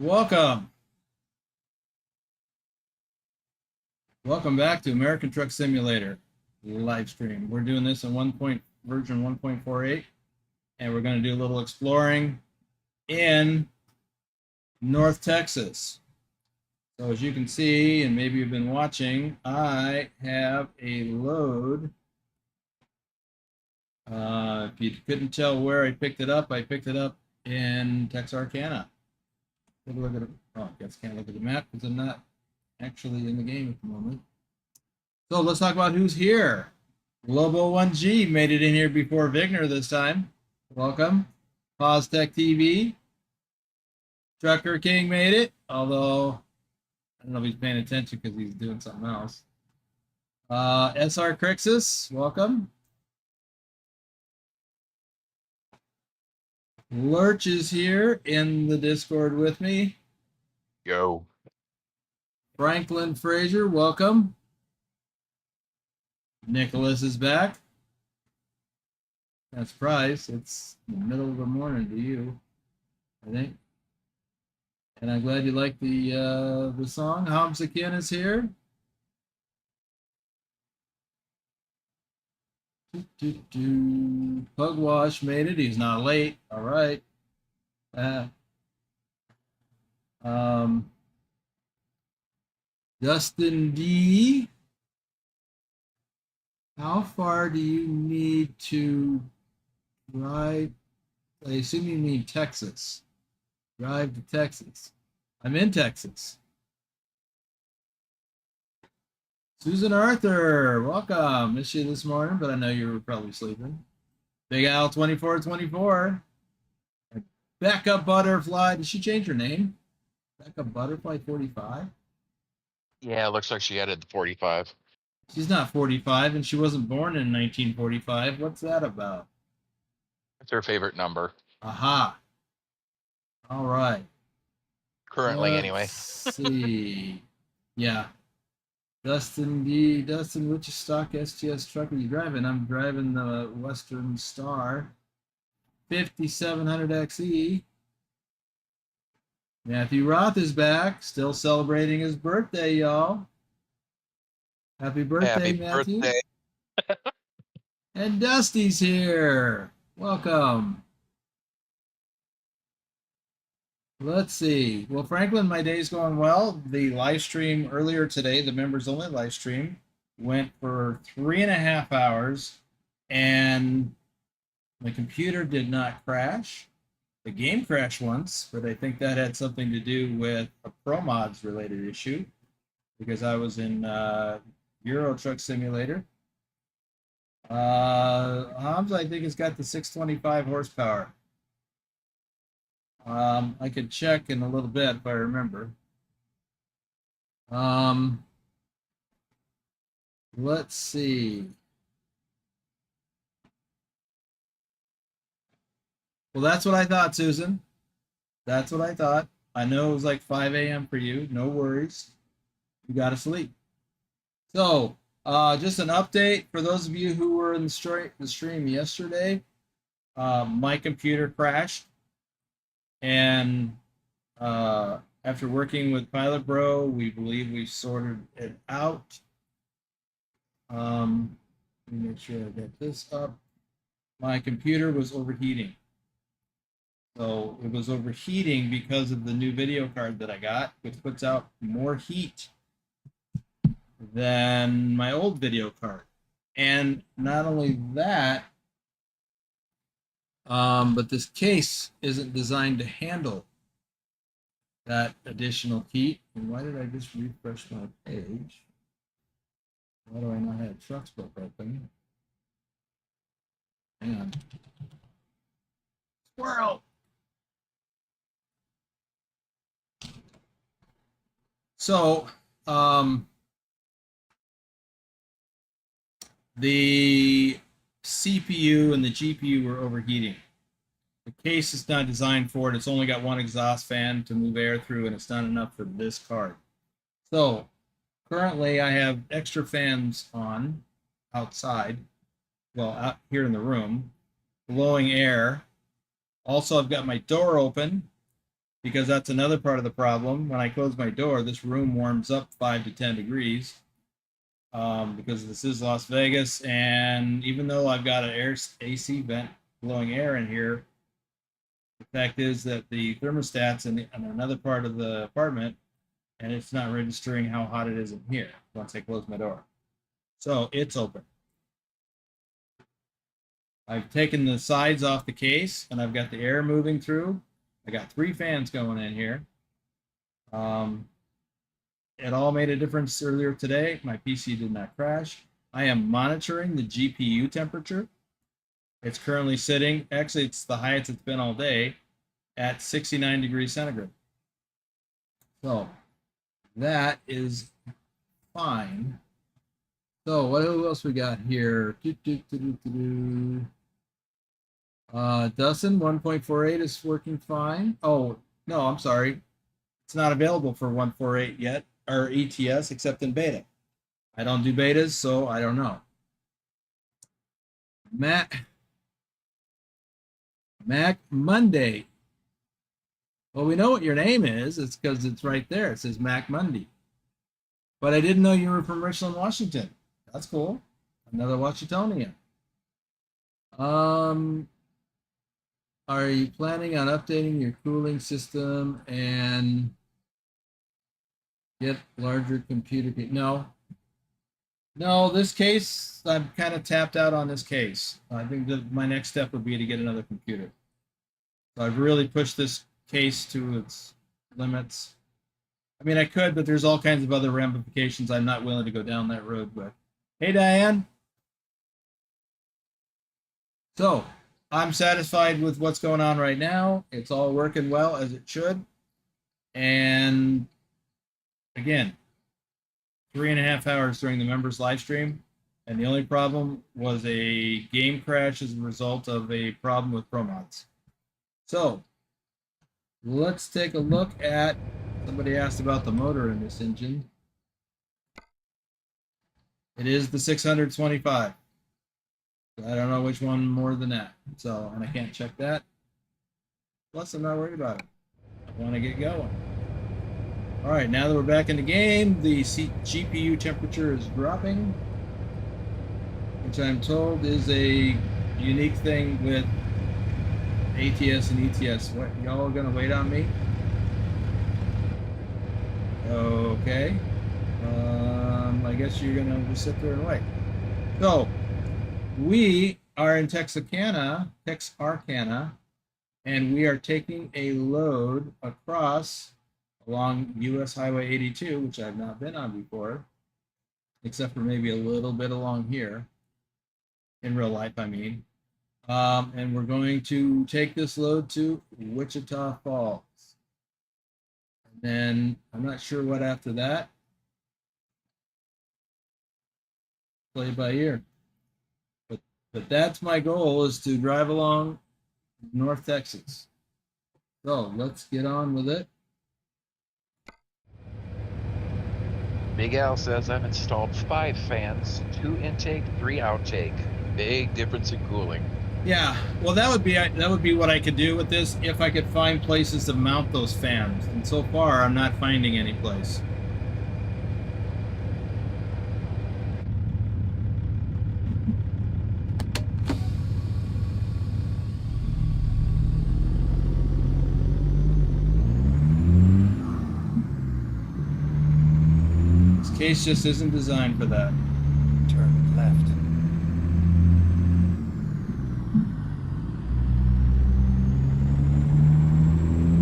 Welcome. Welcome back to American Truck Simulator live stream. We're doing this in version 1.48, and we're going to do a little exploring in North Texas. So as you can see, and maybe you've been watching, I have a load. If you couldn't tell where I picked it up in Texarkana. Take a look at it. Oh, I guess can't look at the map because I'm not actually in the game at the moment. So let's talk about who's here. Lobo 1G made it in here before Vigner this time. Welcome. Pause Tech TV. Trucker King made it, although I don't know if he's paying attention because he's doing something else. SR Crixus, welcome. Lurch is here in the Discord with me. Yo. Franklin Fraser, welcome. Nicholas is back. Not a surprise. It's the middle of the morning to you, I think. And I'm glad you like the song. Hamzakin is here. Pugwash made it. He's not late. All right. Dustin D. How far do you need to drive? I assume you mean Texas. Drive to Texas. I'm in Texas. Susan Arthur, welcome. Missed you this morning, but I know you were probably sleeping. Big Al 2424. Becca Butterfly. Did she change her name? Becca Butterfly 45? Yeah, it looks like she added the 45. She's not 45, and she wasn't born in 1945. What's that about? That's her favorite number. Aha. All right. Currently, anyway. Let's see. Yeah. Dustin D. Dustin, which stock STS truck are you driving? I'm driving the Western Star 5700 XE. Matthew Roth is back, still celebrating his birthday, y'all. Happy birthday, Matthew. Birthday. And Dusty's here. Welcome. Let's see. Well, Franklin, my day's going well. The live stream earlier today, the members only live stream, went for 3.5 hours, and my computer did not crash. The game crashed once, but I think that had something to do with a ProMods related issue because I was in Euro Truck Simulator. Hobbs, I think it's got the 625 horsepower. I could check in a little bit if I remember. Let's see. Well, that's what I thought, Susan. That's what I thought. I know it was like 5 a.m. for you. No worries. You got to sleep. So, just an update for those of you who were in the stream yesterday. My computer crashed. And after working with Pilot Bro, we believe we sorted it out. Let me make sure I get this up. My computer was overheating. So it was overheating because of the new video card that I got, which puts out more heat than my old video card. And not only that, but this case isn't designed to handle that additional heat. And why did I just refresh my page? Why do I not have TrucksBook open? Hang on. Squirrel! So, the CPU and the GPU were overheating. The case is not designed for it. It's only got one exhaust fan to move air through, and it's not enough for this card. So currently I have extra fans on outside, well, out here in the room, blowing air. Also, I've got my door open because that's another part of the problem. When I close my door, this room warms up 5 to 10 degrees because this is Las Vegas. And even though I've got an AC vent blowing air in here, the fact is that the thermostat's in another part of the apartment, and it's not registering how hot it is in here once I close my door. So it's open. I've taken the sides off the case, and I've got the air moving through. I got 3 fans going in here. It all made a difference earlier today. My PC did not crash. I am monitoring the GPU temperature. It's currently sitting, actually it's the highest it's been all day, at 69 degrees centigrade. So that is fine. So what else we got here? Dustin 1.48 is working fine. Oh, no, I'm sorry. It's not available for 1.48 yet, or ETS, except in beta. I don't do betas, so I don't know. Mac Monday. Well, we know what your name is. It's because it's right there. It says Mac Monday. But I didn't know you were from Richland, Washington. That's cool. Another Washingtonian. Are you planning on updating your cooling system and get larger computer? No. No, this case, I'm kind of tapped out on this case. I think that my next step would be to get another computer. So I've really pushed this case to its limits. I mean, I could, but there's all kinds of other ramifications. I'm not willing to go down that road with. Hey, Diane. So I'm satisfied with what's going on right now. It's all working well as it should. And again, 3.5 hours during the members live stream. And the only problem was a game crash as a result of a problem with ProMods. So let's take a look at, somebody asked about the motor in this engine. It is the 625. I don't know which one more than that. So, and I can't check that. Plus, I'm not worried about it. I want to get going. All right, now that we're back in the game, the GPU temperature is dropping, which I'm told is a unique thing with ATS and ETS. What, y'all gonna wait on me? Okay. I guess you're gonna just sit there and wait. So we are in Texarkana, and we are taking a load across along US Highway 82, which I've not been on before, except for maybe a little bit along here, in real life, I mean. And we're going to take this load to Wichita Falls. And then I'm not sure what after that. Play by ear. But that's my goal, is to drive along North Texas. So let's get on with it. Big Al says I've installed 5 fans, 2 intake, 3 outtake. Big difference in cooling. Yeah, well, that would be what I could do with this if I could find places to mount those fans. And so far, I'm not finding any place. This case just isn't designed for that. Turn left.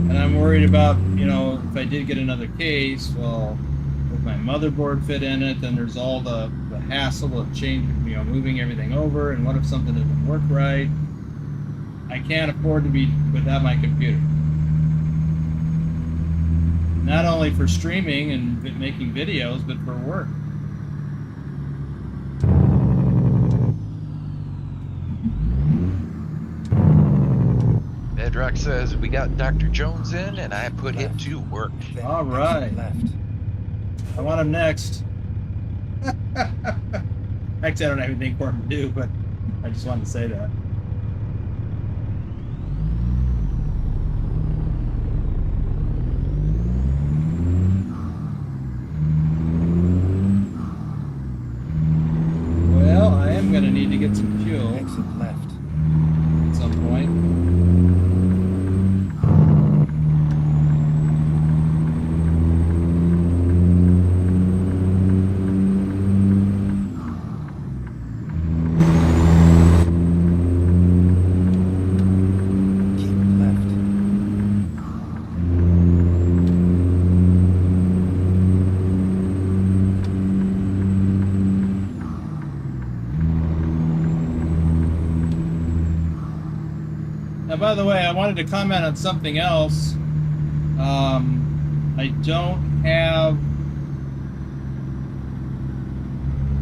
And I'm worried about, you know, if I did get another case, well, with my motherboard fit in it, then there's all the hassle of changing, you know, moving everything over, and what if something doesn't work right? I can't afford to be without my computer. Not only for streaming and making videos, but for work. Bedrock says we got Dr. Jones in, and I put him to work. All right. Left. I want him next. Actually, I don't have anything for him to do, but I just wanted to say that. by the way, I wanted to comment on something else. I don't have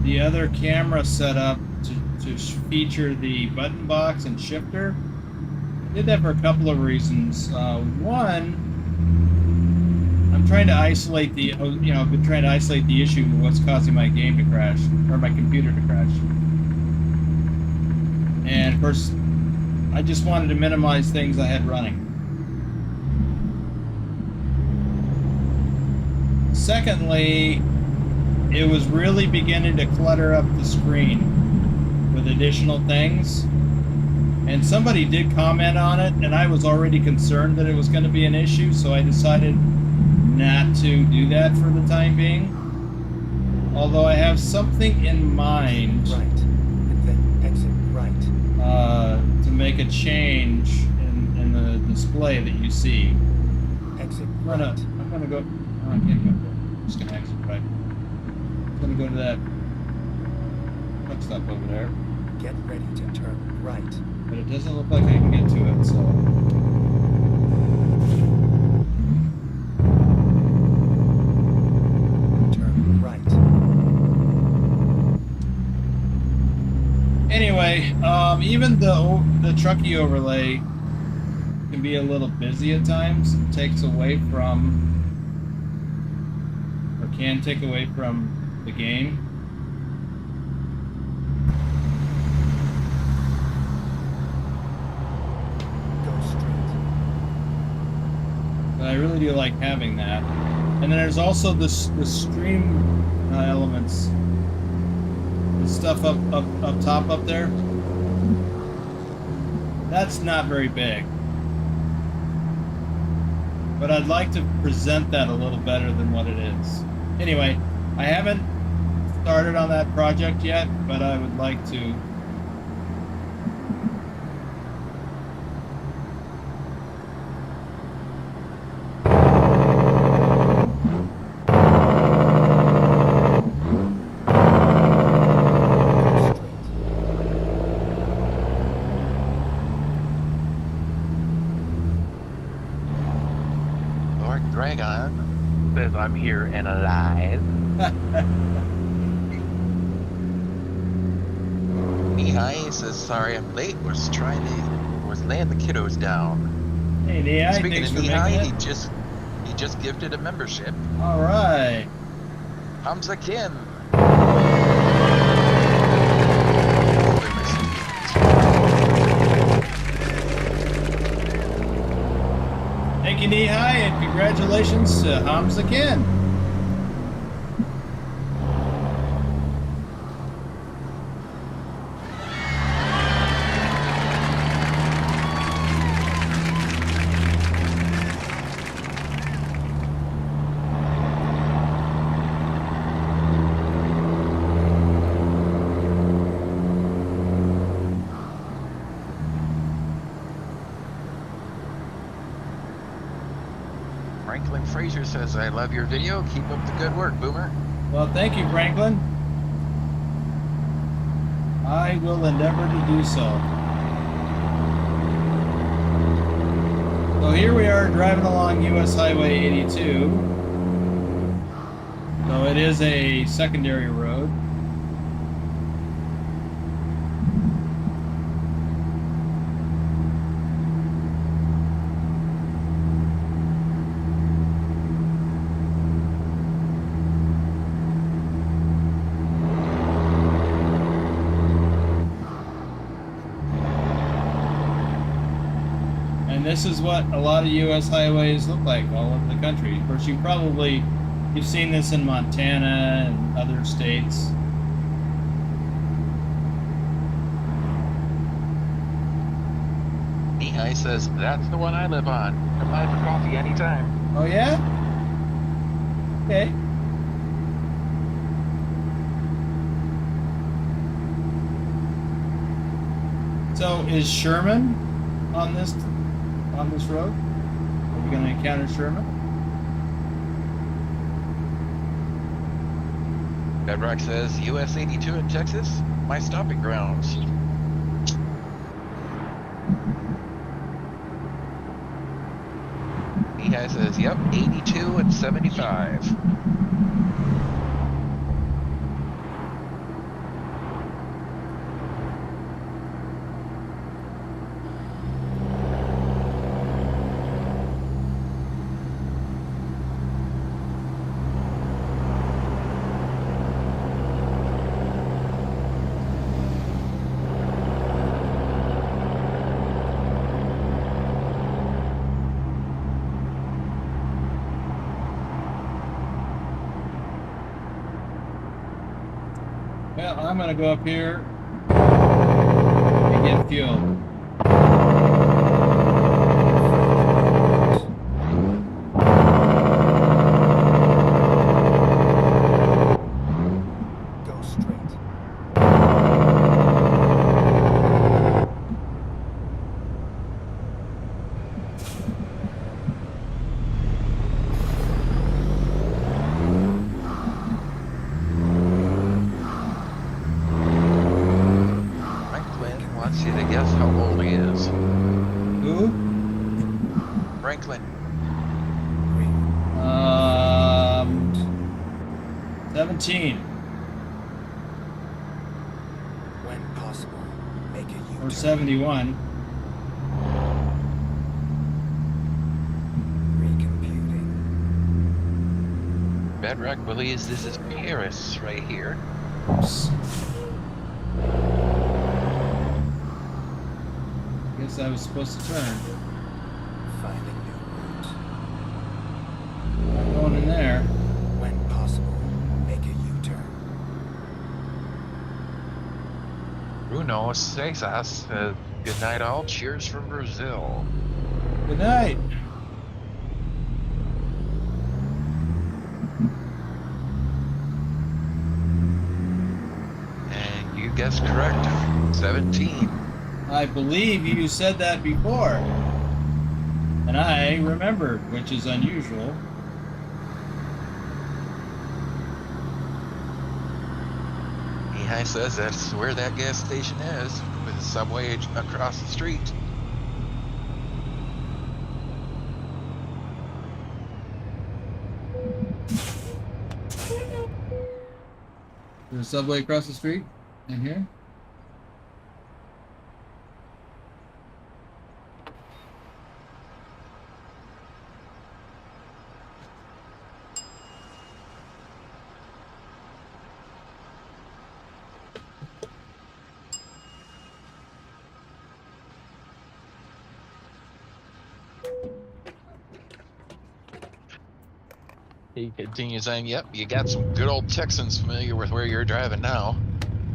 the other camera set up to feature the button box and shifter. I did that for a couple of reasons. One, I'm trying to isolate the, I've been trying to isolate the issue of what's causing my game to crash, or my computer to crash. And of course, I just wanted to minimize things I had running. Secondly, it was really beginning to clutter up the screen with additional things. And somebody did comment on it, and I was already concerned that it was going to be an issue, so I decided not to do that for the time being. Although I have something in mind. Right. And then exit right. To make a change in the display that you see. Exit I'm right. gonna go. Oh, I can't go there. I'm just gonna exit right. I'm gonna go to that truck stop over there. Get ready to turn right. But it doesn't look like I can get to it, so. Turn right. Anyway, even though the Trucky overlay can be a little busy at times, it takes away from, or can take away from the game. Go straight. But I really do like having that. And then there's also the stream elements. The stuff up top up there. That's not very big. But I'd like to present that a little better than what it is. Anyway, I haven't started on that project yet, but I would like to. Says I'm here and alive. Nihai says sorry I'm late. Was laying the kiddos down. Hey, Nihai, Speaking thanks of for Nihai, making it. he just gifted a membership. All right. Hamza Kin. Thank you, Nihai, and congratulations to Hamza Kin. Franklin Fraser says, I love your video. Keep up the good work, Boomer. Well, thank you, Franklin. I will endeavor to do so. So here we are driving along US Highway 82. So it is a secondary road. And this is what a lot of U.S. highways look like all over the country. Of course, you've seen this in Montana and other states. Nihai says, that's the one I live on. Come by for coffee anytime. Oh, yeah? Okay. So is Sherman on this road? Are we going to encounter Sherman? Bedrock says, US 82 in Texas, my stopping grounds. guy says, yep, 82 and 75. Well, I'm gonna go up here and get fuel. Go straight. Franklin wants you to guess how old he is. Who? Franklin. Green. 17 When possible, make a U-turn. or 71. Recomputing. Bedrock believes this is Paris right here. Oops. Guess I was supposed to turn. Finding new route. Not going in there. When possible, make a U-turn. Bruno Cesas, good night all. Cheers from Brazil. Good night. And you guessed correct. 17. I believe you said that before. And I remembered, which is unusual. Mihai says that's where that gas station is, with a subway across the street. There's a subway across the street in here. He continues on, yep, you got some good old Texans familiar with where you're driving now.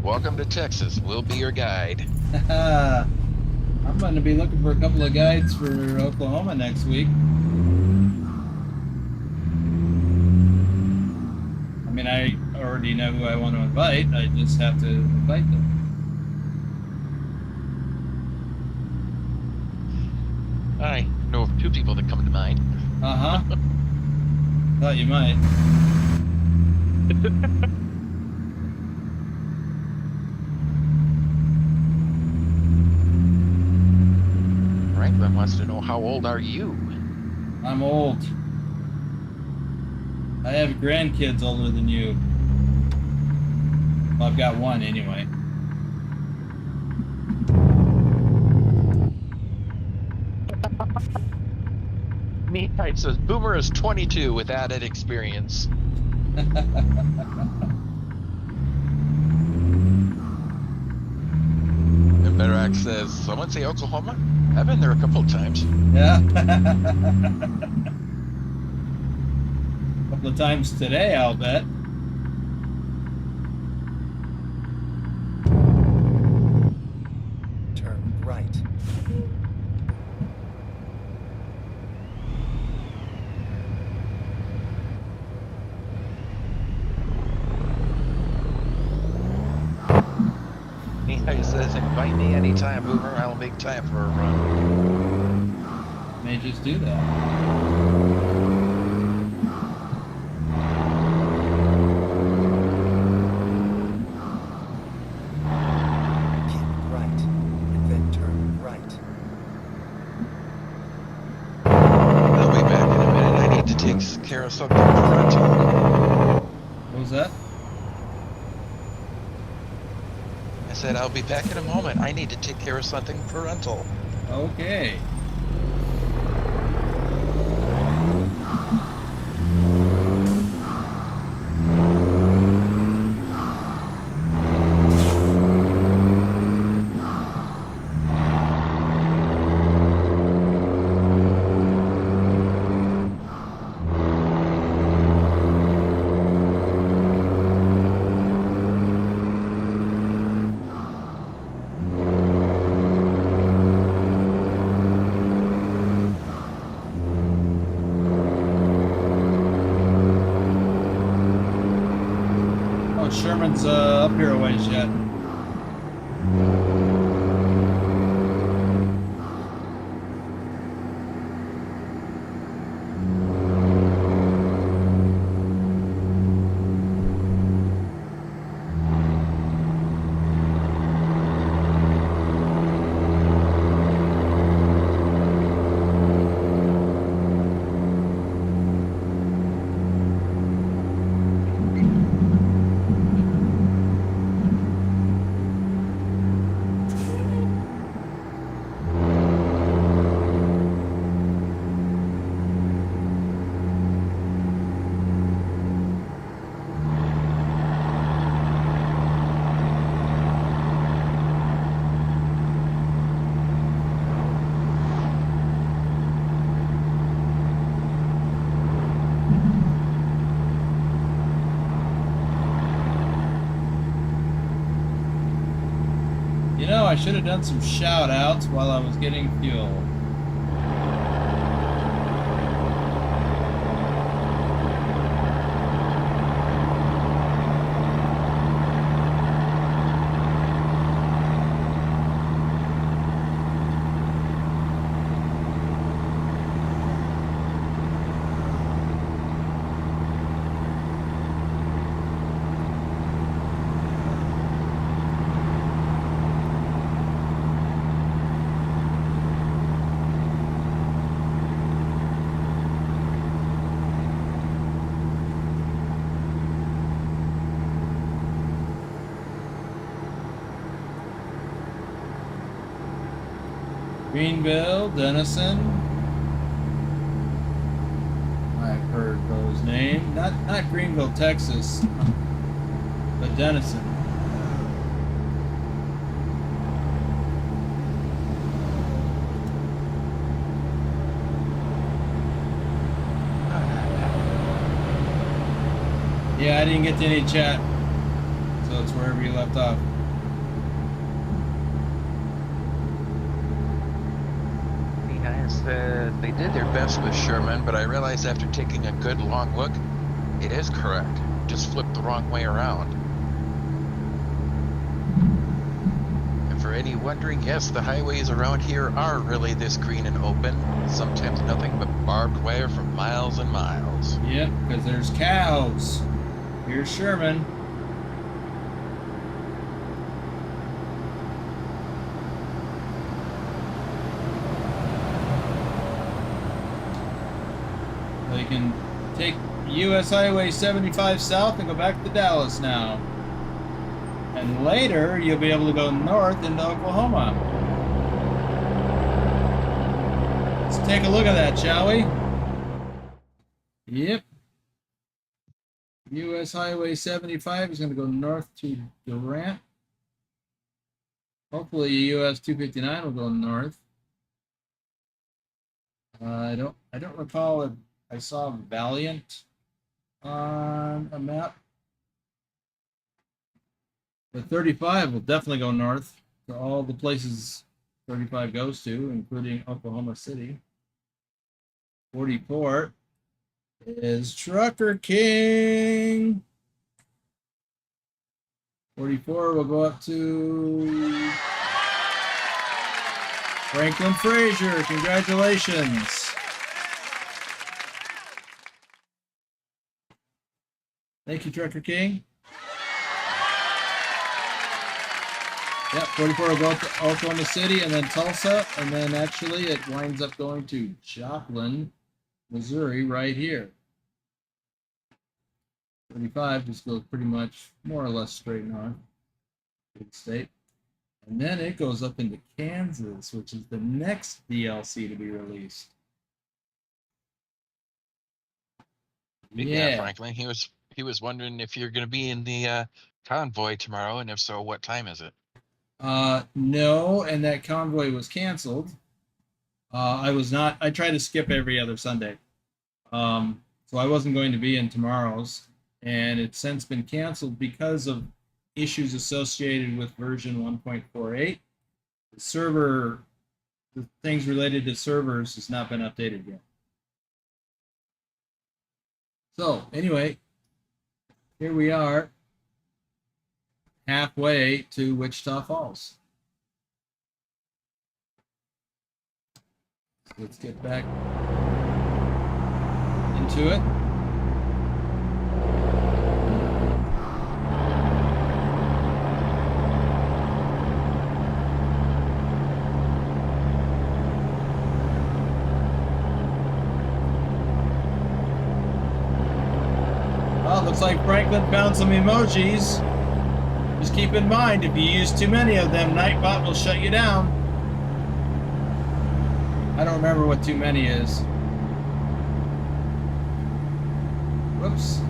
Welcome to Texas. We'll be your guide. I'm going to be looking for a couple of guides for Oklahoma next week. I mean, I already know who I want to invite. I just have to invite them. I know of two people that come to mind. Uh-huh. Thought you might. Franklin wants to know, how old are you? I'm old. I have grandkids older than you. Well, I've got one anyway. Mihai says, Boomer is 22 with added experience. And Bedrock says, someone say Oklahoma? I've been there a couple of times. Yeah. A couple of times today, I'll bet. Turn right. Mihai says, invite me anytime, Boomer. I'll make time for a run. May just do that. Keep right. And then turn right. I'll be back in a minute. said, I'll be back in a moment. I need to take care of something parental. Okay. Oh, Sherman's up here a ways yet. You know, I should have done some shout outs while I was getting fuel. Greenville, Denison. I've heard those names. Not Greenville, Texas, but Denison. Yeah, I didn't get to any chat, so it's wherever you left off. They did their best with Sherman, but I realized after taking a good long look, it is correct. Just flipped the wrong way around. And for any wondering, yes, the highways around here are really this green and open. Sometimes nothing but barbed wire for miles and miles. Yep, because there's cows. Here's Sherman. So you can take US Highway 75 south and go back to Dallas now. And later, you'll be able to go north into Oklahoma. Let's take a look at that, shall we? Yep. US Highway 75 is going to go north to Durant. Hopefully US 259 will go north. I don't recall if I saw Valiant on a map. But 35 will definitely go north to all the places 35 goes to, including Oklahoma City. 44 is Trucker King. 44 will go up to Franklin Frazier. Congratulations. Thank you, Trucker King. Yep, 44 will go up to Oklahoma City and then Tulsa, and then actually it winds up going to Joplin, Missouri, right here. 35 just goes pretty much more or less straight north. Big state. And then it goes up into Kansas, which is the next DLC to be released. Yeah, Franklin. He was wondering if you're going to be in the convoy tomorrow, and if so, what time is it? No, and that convoy was canceled. I was not. I try to skip every other Sunday, so I wasn't going to be in tomorrow's, and it's since been canceled because of issues associated with version 1.48. The server, the things related to servers, has not been updated yet. So anyway, here we are, halfway to Wichita Falls. Let's get back into it. Well, looks like Franklin found some emojis. Just keep in mind, if you use too many of them, Nightbot will shut you down. I don't remember what too many is. Whoops.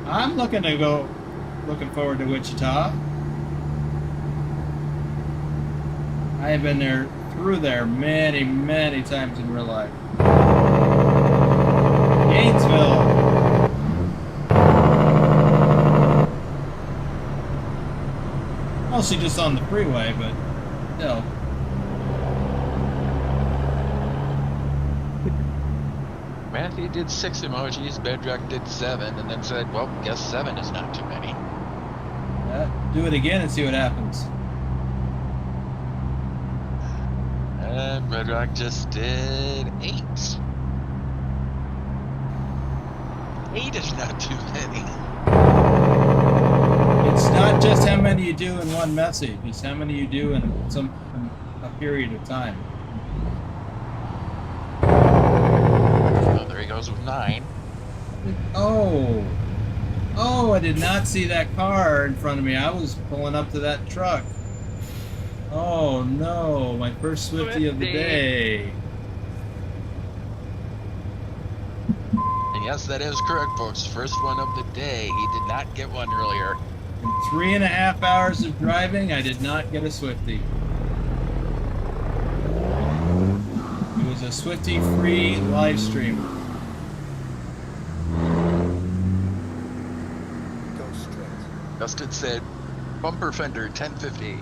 I'm looking forward to Wichita. I have been through there many, many times in real life. Gainesville. Mostly just on the freeway, but still. Matthew did 6 emojis, Bedrock did 7, and then said, well, guess 7 is not too many. Do it again and see what happens. And Bedrock just did 8. 8 is not too many. It's not just how many you do in one message, it's how many you do in a period of time. Oh, there he goes with 9. Oh, I did not see that car in front of me. I was pulling up to that truck. Oh no, my first Swifty of the day. And yes, that is correct, folks. First one of the day. He did not get one earlier. In 3.5 hours of driving, I did not get a Swifty. It was a Swifty-free live stream. Go straight. Dustin said, bumper fender 1050.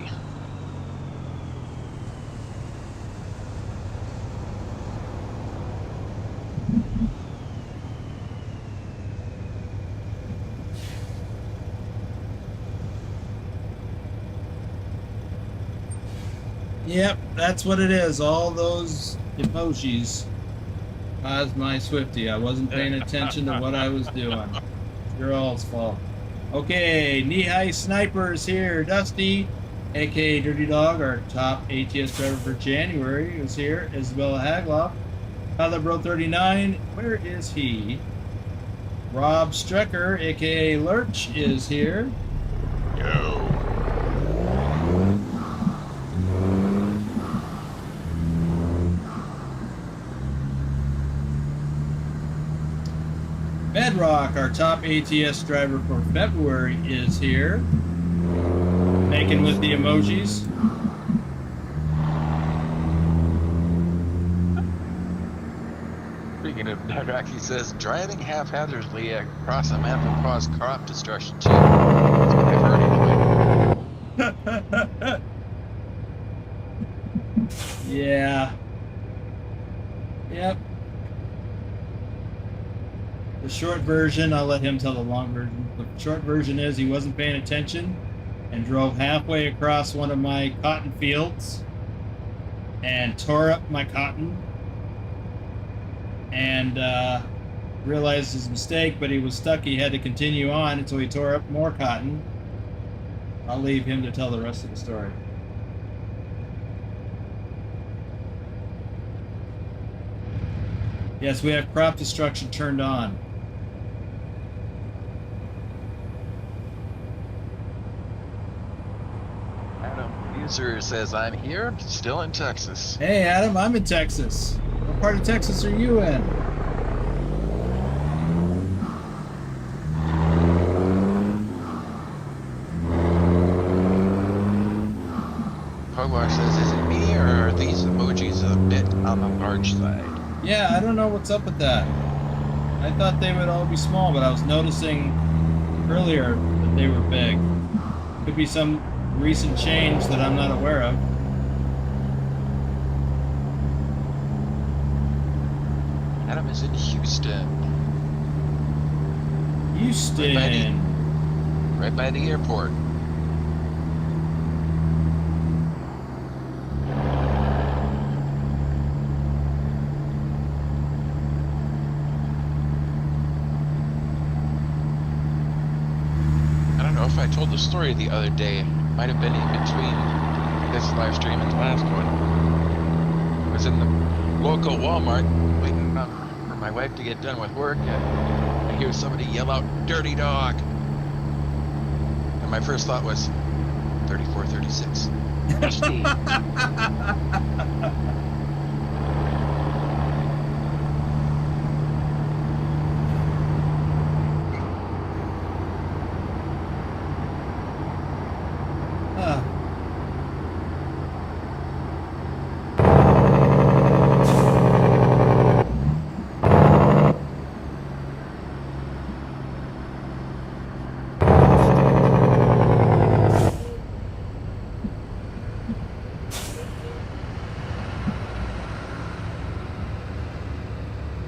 Yep, that's what it is. All those emojis caused my Swifty. I wasn't paying attention to what I was doing. It's your all's fault. Okay, knee-high snipers here. Dusty, aka Dirty Dog, our top ATS driver for January, is here. Isabella Hagloff. Bro 39, where is he? Rob Strecker, aka Lurch, is here. Yo. Bedrock, our top ATS driver for February, is here. Making with the emojis. Speaking of Bedrock, he says, driving haphazardly across a map will cause crop destruction too. That's what I've heard anyway. Yeah. Yep. The short version, I'll let him tell the long version. The short version is he wasn't paying attention and drove halfway across one of my cotton fields and tore up my cotton and realized his mistake, but he was stuck. He had to continue on until he tore up more cotton. I'll leave him to tell the rest of the story. Yes, we have crop destruction turned on. producer says I'm here, still in Texas. Hey, Adam, I'm in Texas. What part of Texas are you in? Hogwash says, is it me or are these emojis a bit on the large side? Yeah, I don't know what's up with that. I thought they would all be small, but I was noticing earlier that they were big. Could be some recent change that I'm not aware of. Adam is in Houston. Houston. Right by the airport. I don't know if I told the story the other day. Might have been in between this live stream and the last one. I was in the local Walmart waiting for my wife to get done with work, and I hear somebody yell out, "Dirty dog!" And my first thought was 3436. Rusty. Ah.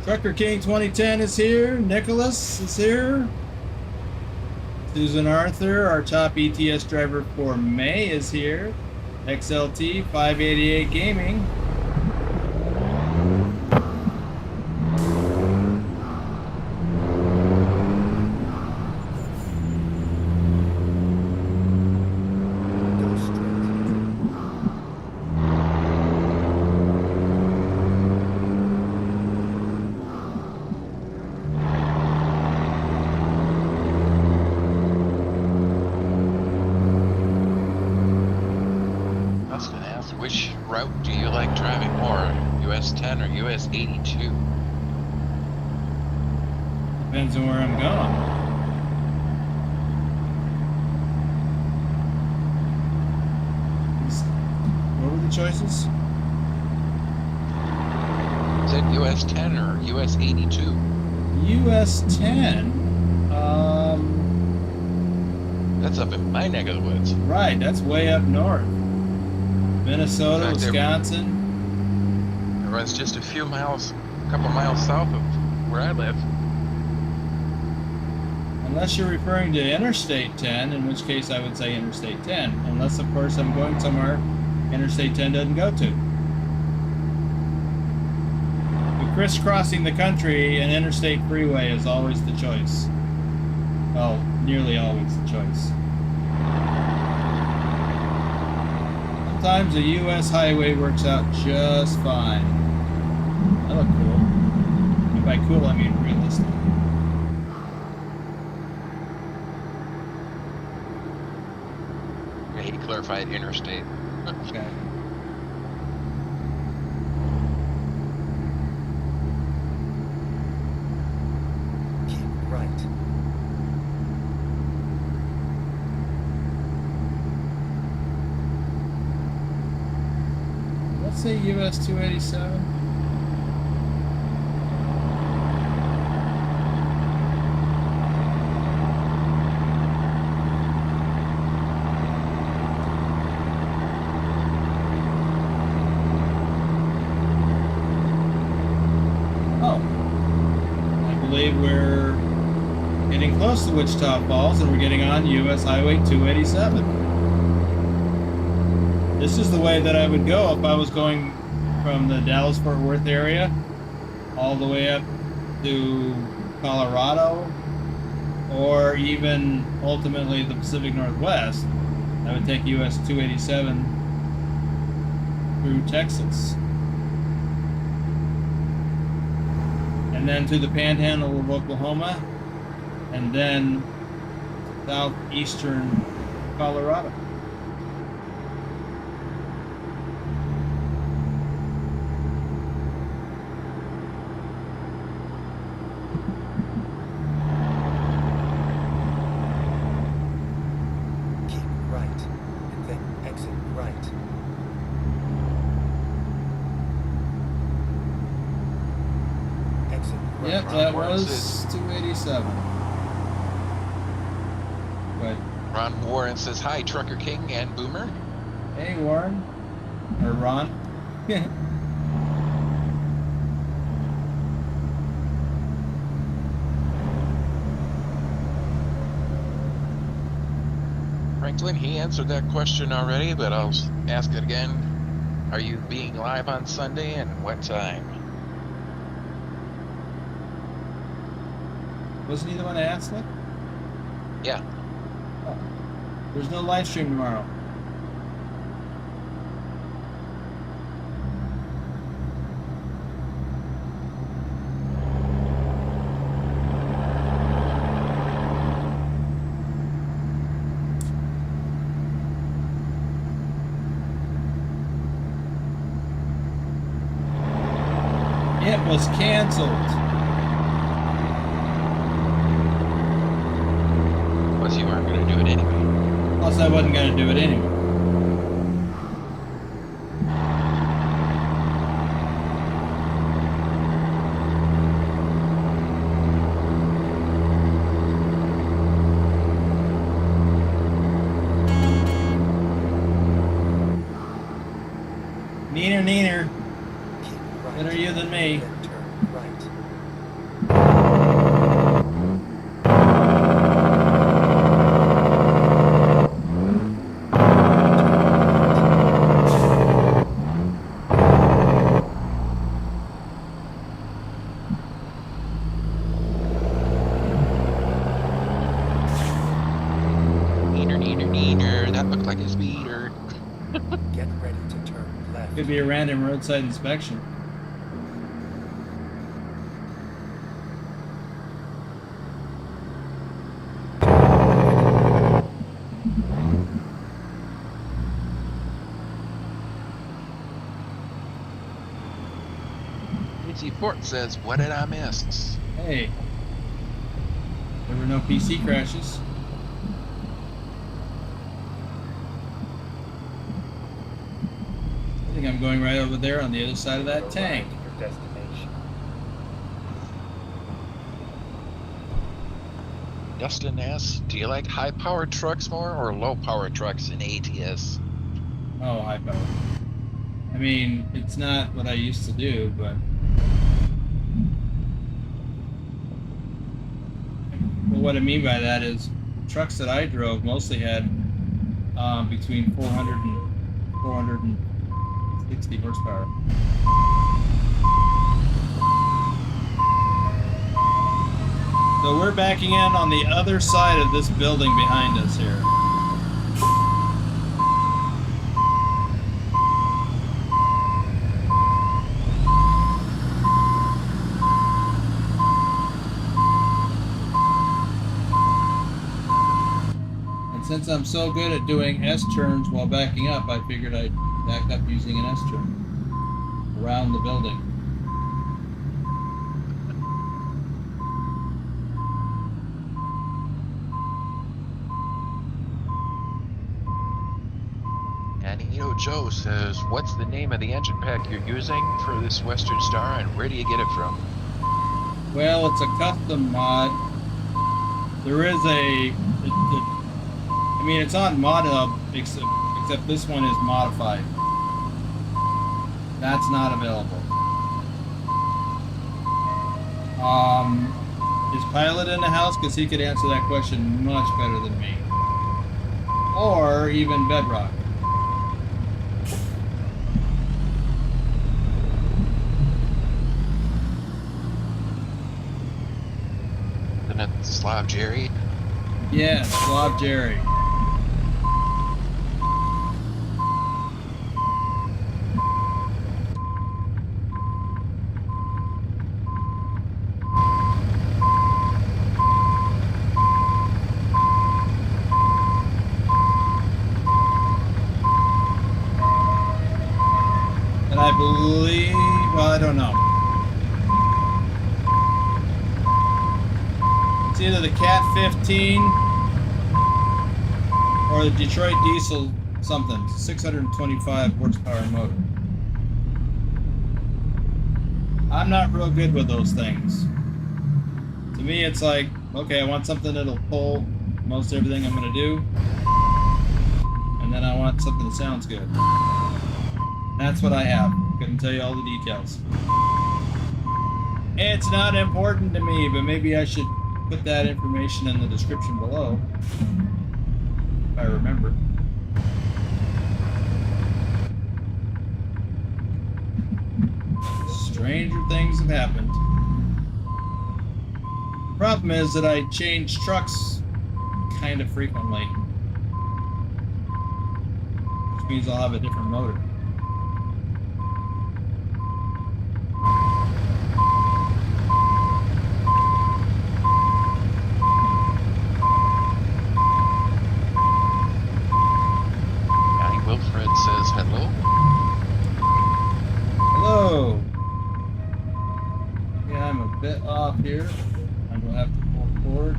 Trucker King 2010 is here. Nicholas is here. Susan Arthur, our top ETS driver for May, is here. XLT 588 Gaming. Go straight. I was going to ask, which route do you like driving more, US 10 or US 82? Depends on where I'm going. What were the choices? Is it US 10 or US 82? US 10. That's up in my neck of the woods. Right, that's way up north. Minnesota, In fact, Wisconsin. It runs just a few miles, a couple miles south of where I live. Unless you're referring to Interstate 10, in which case I would say Interstate 10. Unless, of course, I'm going somewhere Interstate 10 doesn't go to. But crisscrossing the country, an interstate freeway is always the choice. Well, nearly always the choice. Sometimes a U.S. highway works out just fine. That look cool. And by cool, I mean realistic. Yeah, he clarified interstate. Okay. Keep right. Let's say US 287. Oh. I believe we're getting close to Wichita Falls and we're getting on US Highway 287. This is the way that I would go if I was going from the Dallas-Fort Worth area all the way up to Colorado, or even ultimately the Pacific Northwest. I would take US 287 through Texas. And then to the panhandle of Oklahoma, and then southeastern Colorado. Warren was says 287. But Ron Warren says hi, Trucker King and Boomer. hey, Warren or Ron. Franklin, he answered that question already, but I'll ask it again. Are you being live on Sunday and what time? Wasn't he the one that asked it? Yeah. Oh. There's no live stream tomorrow. It was canceled. Plus you aren't going to do it anyway. Plus, I wasn't going to do it anyway. Neener, neener. Keep right. Better you than me. Then turn right. Neener, neener, neener. That looked like a speeder. Get ready to turn left. Could be a random roadside inspection. Casey Fort says, what did I miss? Hey, there were no PC crashes. I think I'm going right over there on the other side of that tank. Arrive at your destination. Dustin asks, do you like high-powered trucks more or low-powered trucks in ATS? Oh, high power. I mean, it's not what I used to do, but well, what I mean by that is trucks that I drove mostly had between 400 and 460 horsepower. So we're backing in on the other side of this building behind us here. And since I'm so good at doing S-turns while backing up, I figured I'd back up using an S-turn around the building. Anito Joe says, what's the name of the engine pack you're using for this Western Star and where do you get it from? Well, it's a custom mod. There is I mean, it's on ModHub, except this one is modified. That's not available. Is Pilot in the house? Because he could answer that question much better than me. Or even Bedrock. Isn't it Slav Jerry? Yes, Slav Jerry. And I believe, well, I don't know. It's either the Cat 15 or the Detroit Diesel something, 625 horsepower motor. I'm not real good with those things. To me, it's like, okay, I want something that'll pull most everything I'm going to do. And then I want something that sounds good. That's what I have. Couldn't tell you all the details. It's not important to me, but maybe I should put that information in the description below. If I remember. Stranger things have happened. The problem is that I change trucks kind of frequently. Which means I'll have a different motor. Wilfred says hello. Hello. Yeah, I'm a bit off here. I'm gonna have to pull forward.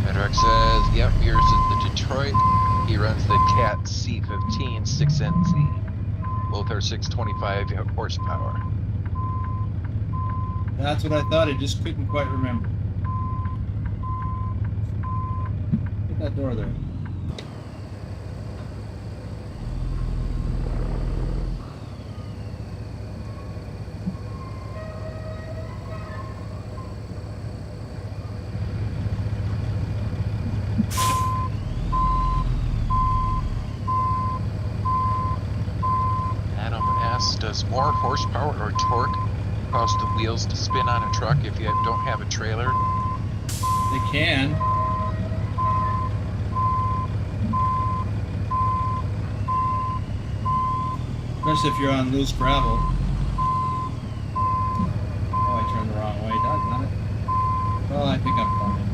Edric says, yep, yours is the Detroit. He runs the Cat C15 6NZ. Both are 625 horsepower. That's what I thought. I just couldn't quite remember. Put that door there. Adam asks, does more horsepower or torque cause the wheels to spin on a truck if you don't have a trailer? They can. Especially if you're on loose gravel. Oh, I turned the wrong way. Doggone it. Well, I think I'm fine.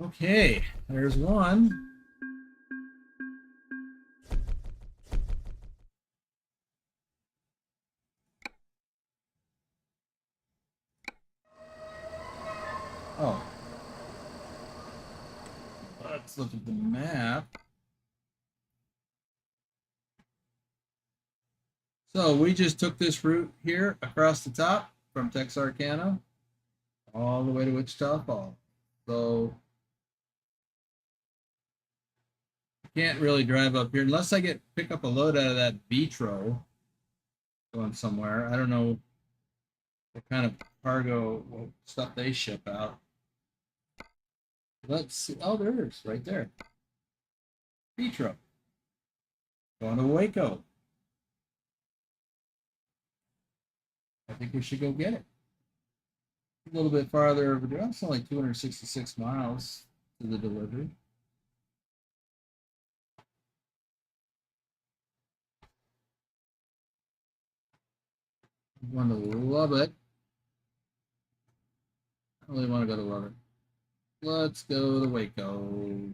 Okay, there's one. Oh. Let's look at the map. So we just took this route here across the top from Texarkana all the way to Wichita Falls. So can't really drive up here unless I pick up a load out of that Vitro going somewhere. I don't know what kind of cargo stuff they ship out. Let's see. Oh, there it is, right there. Vitro. Going to Waco. I think we should go get it. A little bit farther over there. It's only 266 miles to the delivery. I'm going to Lubbock. I really want to go to Lubbock. Let's go to Waco.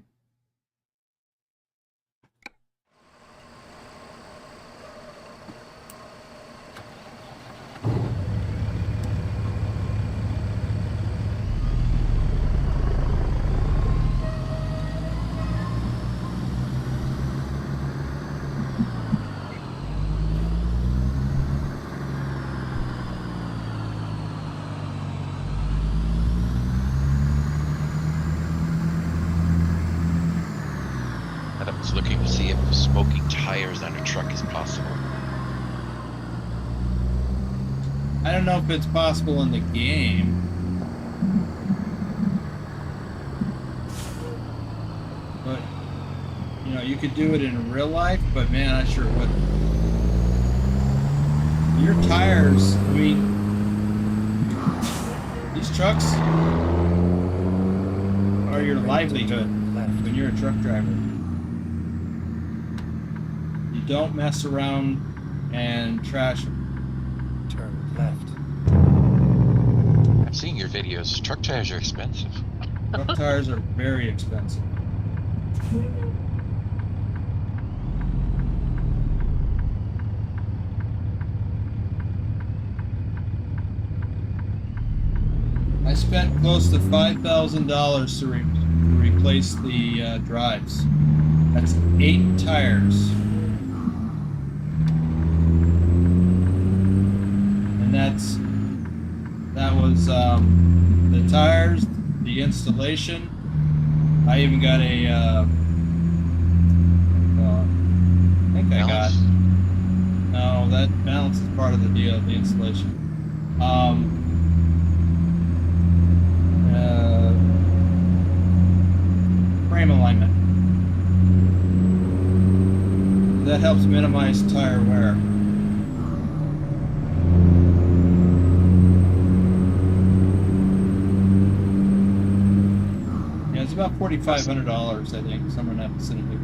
Adam's looking to see if smoking tires on a truck is possible. I don't know if it's possible in the game. But, you know, you could do it in real life, but man, I sure wouldn't. Your tires, I mean, these trucks are your livelihood when you're a truck driver. You don't mess around and trash them. Turn left. I've seen your videos. Truck tires are expensive. Truck tires are very expensive. spent close to $5,000 to replace the drives. That's 8 tires. And that was the tires, the installation. I even got a I think I got, no, that balance is part of the deal, the installation. Frame alignment. That helps minimize tire wear. Yeah, it's about $4,500, I think, somewhere in that vicinity.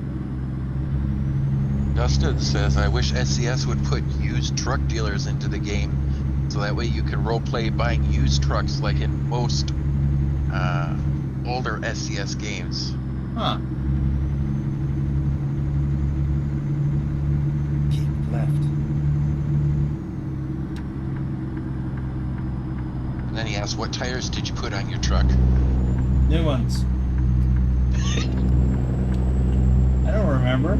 Dustin says, I wish SCS would put used truck dealers into the game, so that way you can roleplay buying used trucks like in most older SCS games. Huh. Keep left. And then he asks, what tires did you put on your truck? New ones. I don't remember.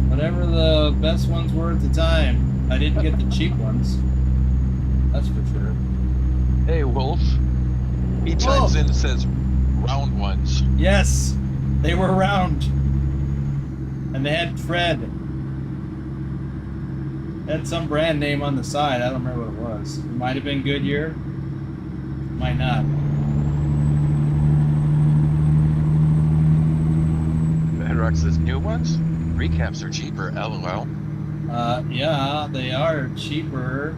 Whatever the best ones were at the time. I didn't get the cheap ones. That's for sure. Hey, Wolf. He chimes in and says, round ones. Yes, they were round. And they had tread. They had some brand name on the side. I don't remember what it was. It might have been Goodyear. Might not. Bedrock says, new ones? Recaps are cheaper, LOL. Yeah, they are cheaper.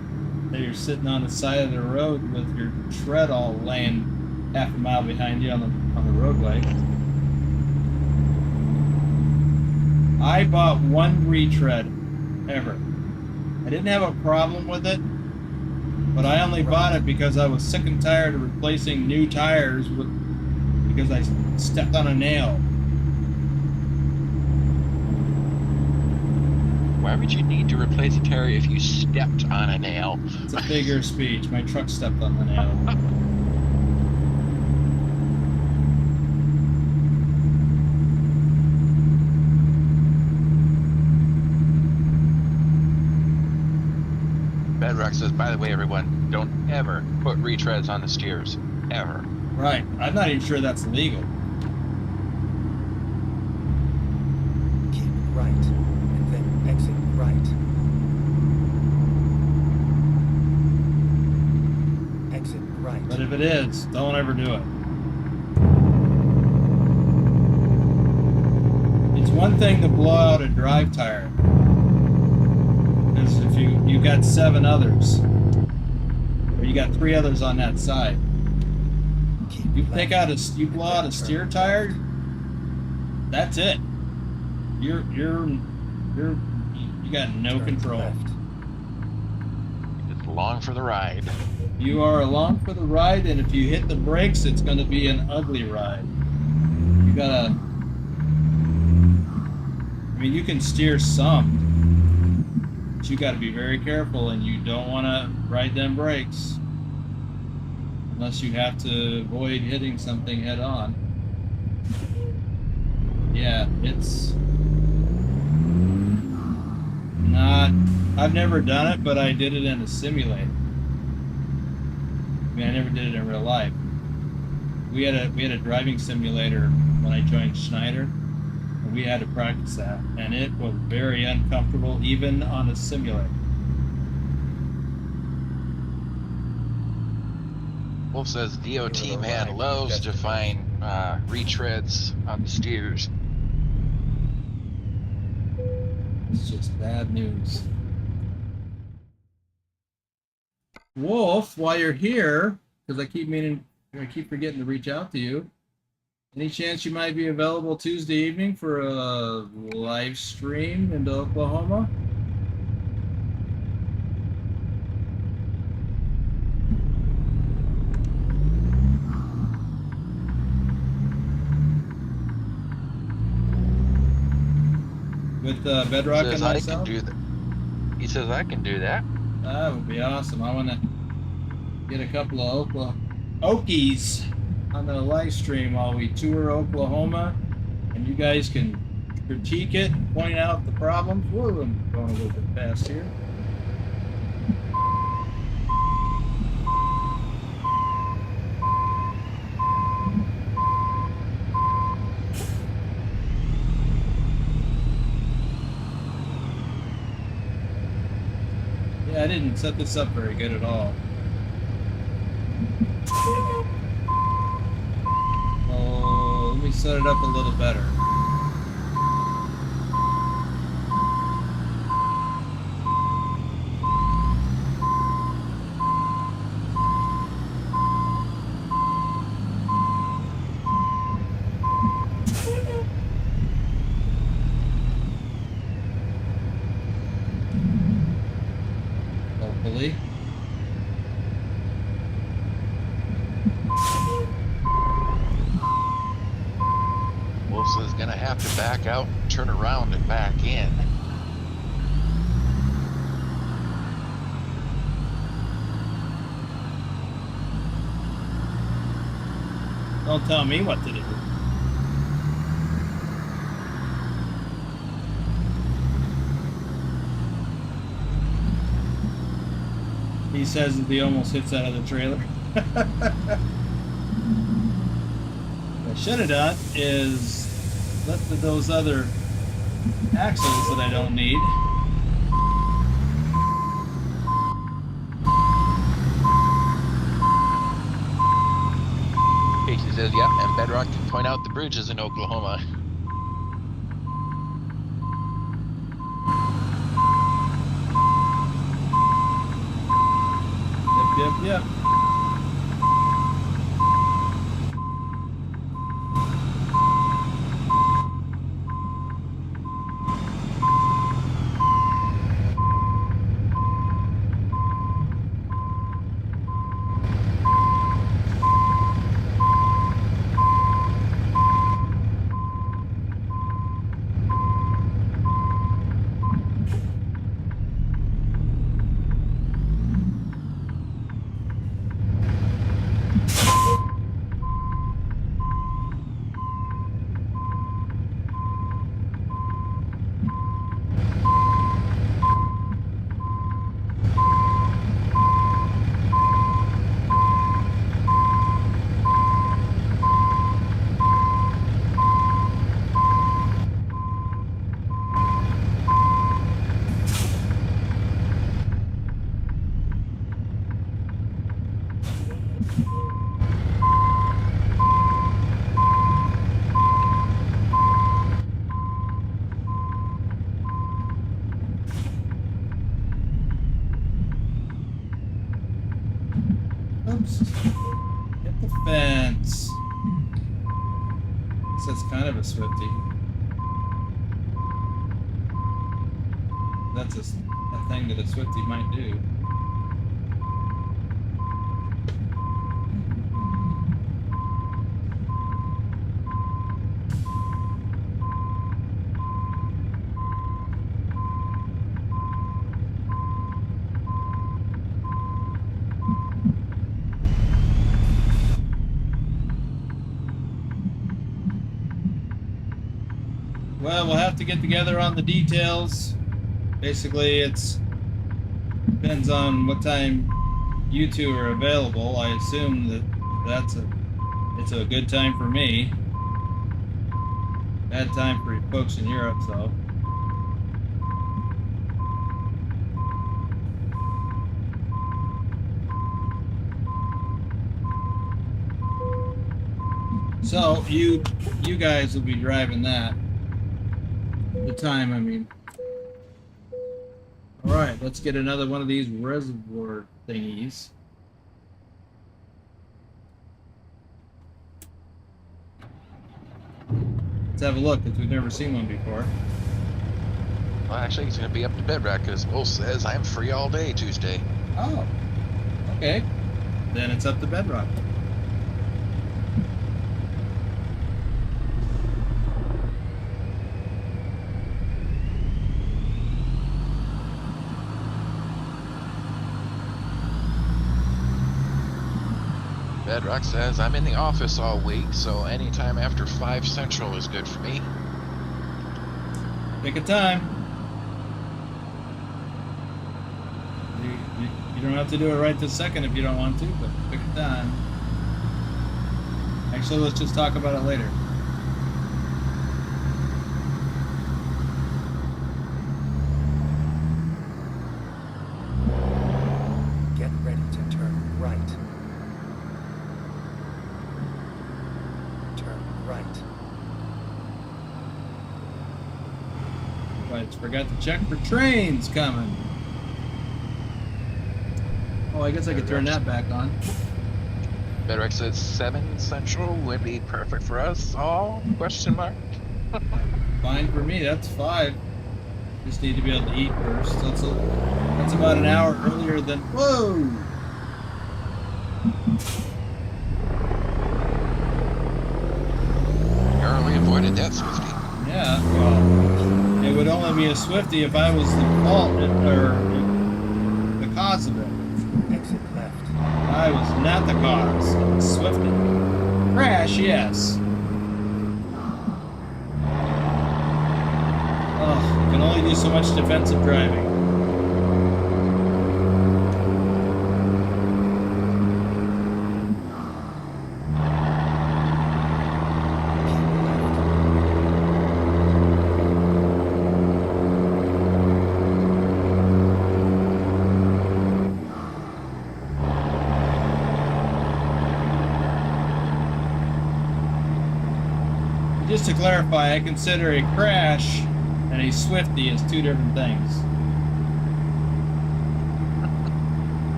They're sitting on the side of the road with your tread all laying half a mile behind you on the roadway. I bought one retread ever. I didn't have a problem with it, but I only bought it because I was sick and tired of replacing new tires because I stepped on a nail. Why would you need to replace a tire if you stepped on a nail? It's a figure of speech. My truck stepped on the nail. Bedrock says, by the way, everyone, don't ever put retreads on the steers. Ever. Right. I'm not even sure that's legal. Keep right, and then exit right. Exit right. But if it is, don't ever do it. It's one thing to blow out a drive tire. Because if you got 7 others, or you got 3 others on that side, Keep you left. you blow out a steer tire, that's it. You got no Turn control. left. It's along for the ride. You are along for the ride, and if you hit the brakes, it's going to be an ugly ride. You gotta. I mean, you can steer some, but you got to be very careful, and you don't want to ride them brakes unless you have to avoid hitting something head on. Yeah, it's not. I've never done it, but I did it in a simulator. I mean, I never did it in real life. We had a driving simulator when I joined Schneider, and we had to practice that, and it was very uncomfortable, even on a simulator. Wolf says, DOT man loves to find retreads on the steers. It's just bad news. Wolf, while you're here, because I keep forgetting to reach out to you. Any chance you might be available Tuesday evening for a live stream into Oklahoma? With Bedrock and I myself? can do that. He says I can do that. That would be awesome. I want to get a couple of Okies on the live stream while we tour Oklahoma, and you guys can critique it, point out the problems. We're going a little bit fast here. Yeah, I didn't set this up very good at all. Oh, let me set it up a little better. Hopefully. Wolf's is gonna have to back out, turn around, and back in. Don't tell me what to do. He says that he almost hits out of the trailer. What I should have done is lifted those other axles that I don't need. Casey says, yep, and Bedrock can point out the bridges in Oklahoma. Yep. Oops. Hit the fence. That's kind of a Swifty. That's a thing that a Swifty might do. Well, we'll have to get together on the details. Basically, it's depends on what time you two are available. I assume that it's a good time for me. Bad time for you folks in Europe, so. So you guys will be driving that. The time, I mean. All right, let's get another one of these reservoir thingies. Let's have a look, because we've never seen one before. Well, actually, it's going to be up to Bedrock, because Wolf says I'm free all day Tuesday. Oh, okay. Then it's up to Bedrock. Bedrock says, I'm in the office all week, so anytime after 5 Central is good for me. Pick a time. You don't have to do it right this second if you don't want to, but pick a time. Actually, let's just talk about it later. Get ready to turn right. Turn right. I just forgot to check for trains coming. Oh, I guess I could turn that back on. Bedrock says 7 Central would be perfect for us all? Question mark. Fine for me, that's 5. Just need to be able to eat first. That's about an hour earlier than... Whoa! Narrowly avoided that, Swifty. Yeah, well, it would only be a Swifty if I was the fault, or the cause of it. Exit left. I was not the cause. It was Swifty. Crash, yes. Oh, can only do so much defensive driving. Just to clarify, I consider a crash and a Swifty as 2 different things.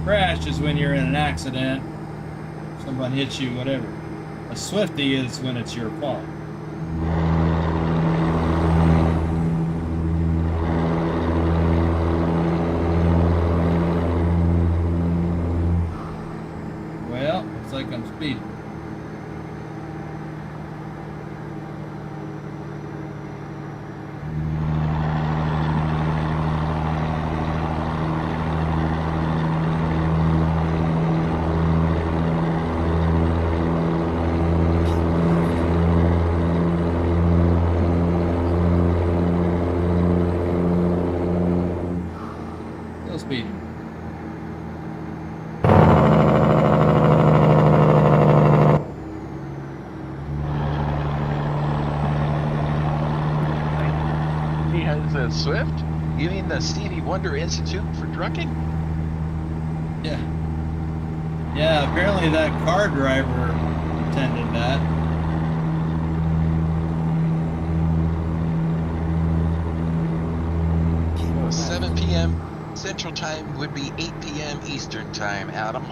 Crash is when you're in an accident, someone hits you, whatever. A Swifty is when it's your fault. Well, looks like I'm speeding. Speeding. He has a Swift? You mean the Stevie Wonder Institute for Trucking? Yeah. Yeah, apparently that car driver attended that. Well, 7 p.m. Central Time would be 8 p.m. Eastern Time, Adam.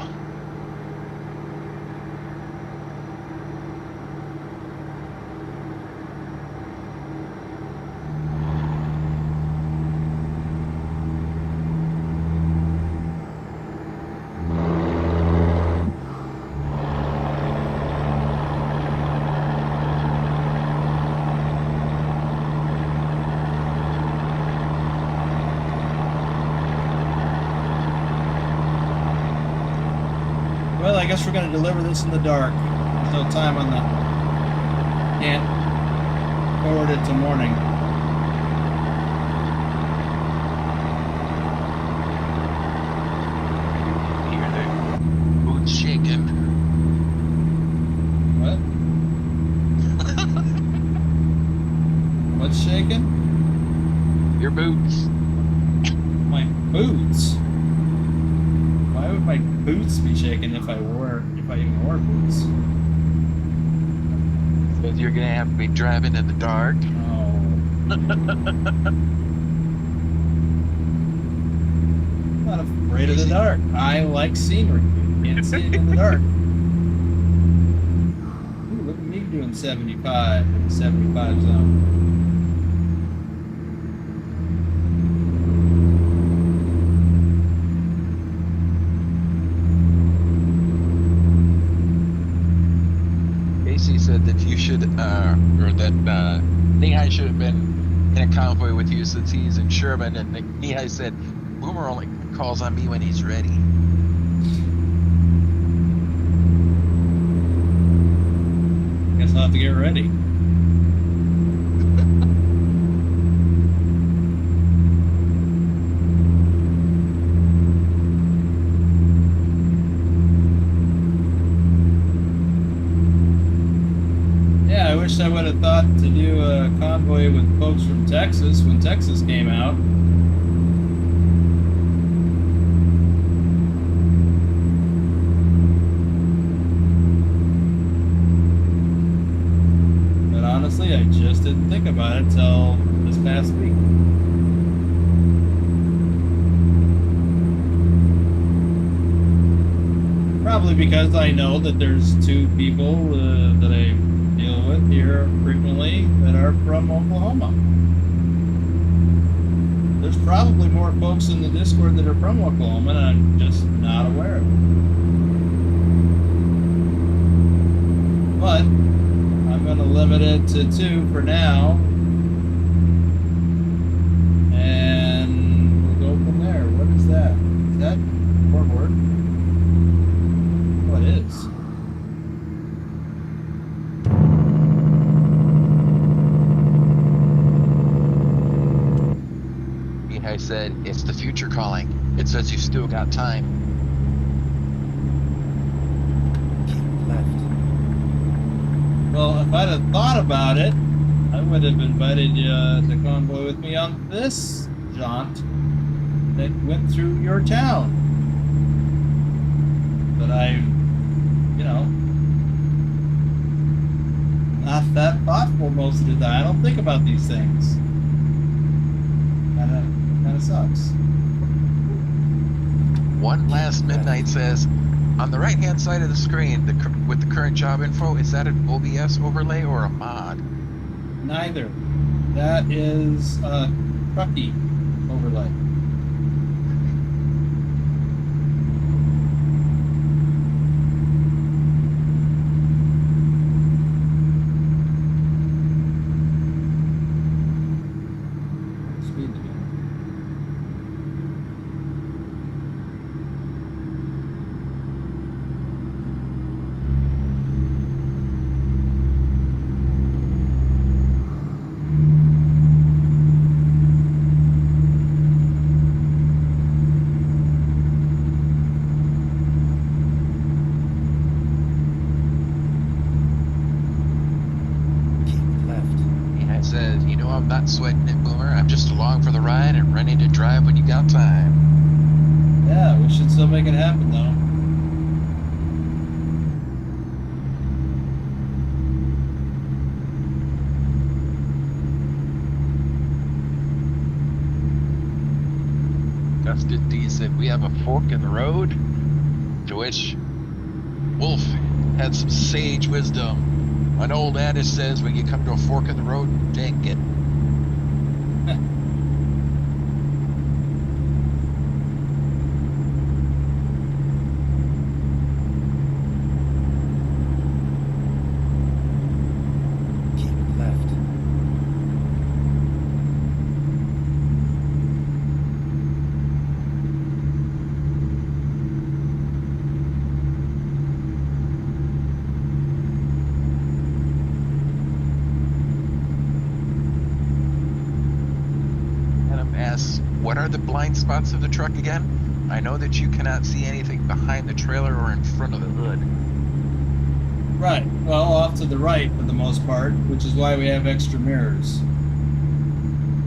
Well, I guess we're going to deliver this in the dark. There's no time on the... Can't forward it to morning. Hear the boots shaking. What? What's shaking? Your boots. My boots. Why would my boots be shaking if I even wore boots? Because you're gonna have to be driving in the dark. Oh. I'm not afraid of the dark. I like scenery. Can't see it in the dark. Ooh, look at me doing 75 in the 75 zone. Casey said that you should, or that Nehai should have been in a convoy with you since he's in Sherman, and Nehai said, Boomer only calls on me when he's ready. have to get ready. Yeah, I wish I would have thought to do a convoy with folks from Texas when Texas came out. But honestly, I just didn't think about it till this past week. Probably because I know that there's two people that I deal with here frequently that are from Oklahoma. There's probably more folks in the Discord that are from Oklahoma, and I'm just not aware of it. But I'm going to limit it to 2 for now, and we'll go from there. What is that? Is that forward? What is? I said, it's the future calling. It says you still got time. Keep left. Well, if I'd have thought about it, I would have invited you to convoy with me on this jaunt that went through your town. But not that thoughtful most of the time. I don't think about these things. Kind of sucks. One Last Midnight says, on the right-hand side of the screen, with the current job info, is that an OBS overlay or a mod? Neither. That is a Trucky overlay. Sweating it, Boomer. I'm just along for the ride and ready to drive when you got time. Yeah, we should still make it happen, though. Gusted D said, we have a fork in the road, to which Wolf had some sage wisdom. An old adage says, when you come to a fork in the road, take it. What are the blind spots of the truck again? I know that you cannot see anything behind the trailer or in front of the hood. Right. Well, off to the right for the most part, which is why we have extra mirrors.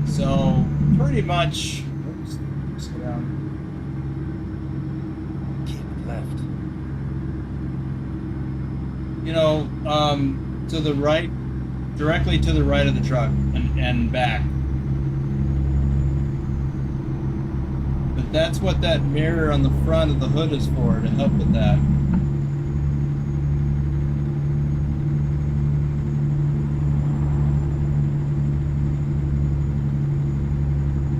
So, pretty much... Oops, slow down. Keep left. You know, to the right, directly to the right of the truck and back. But that's what that mirror on the front of the hood is for, to help with that.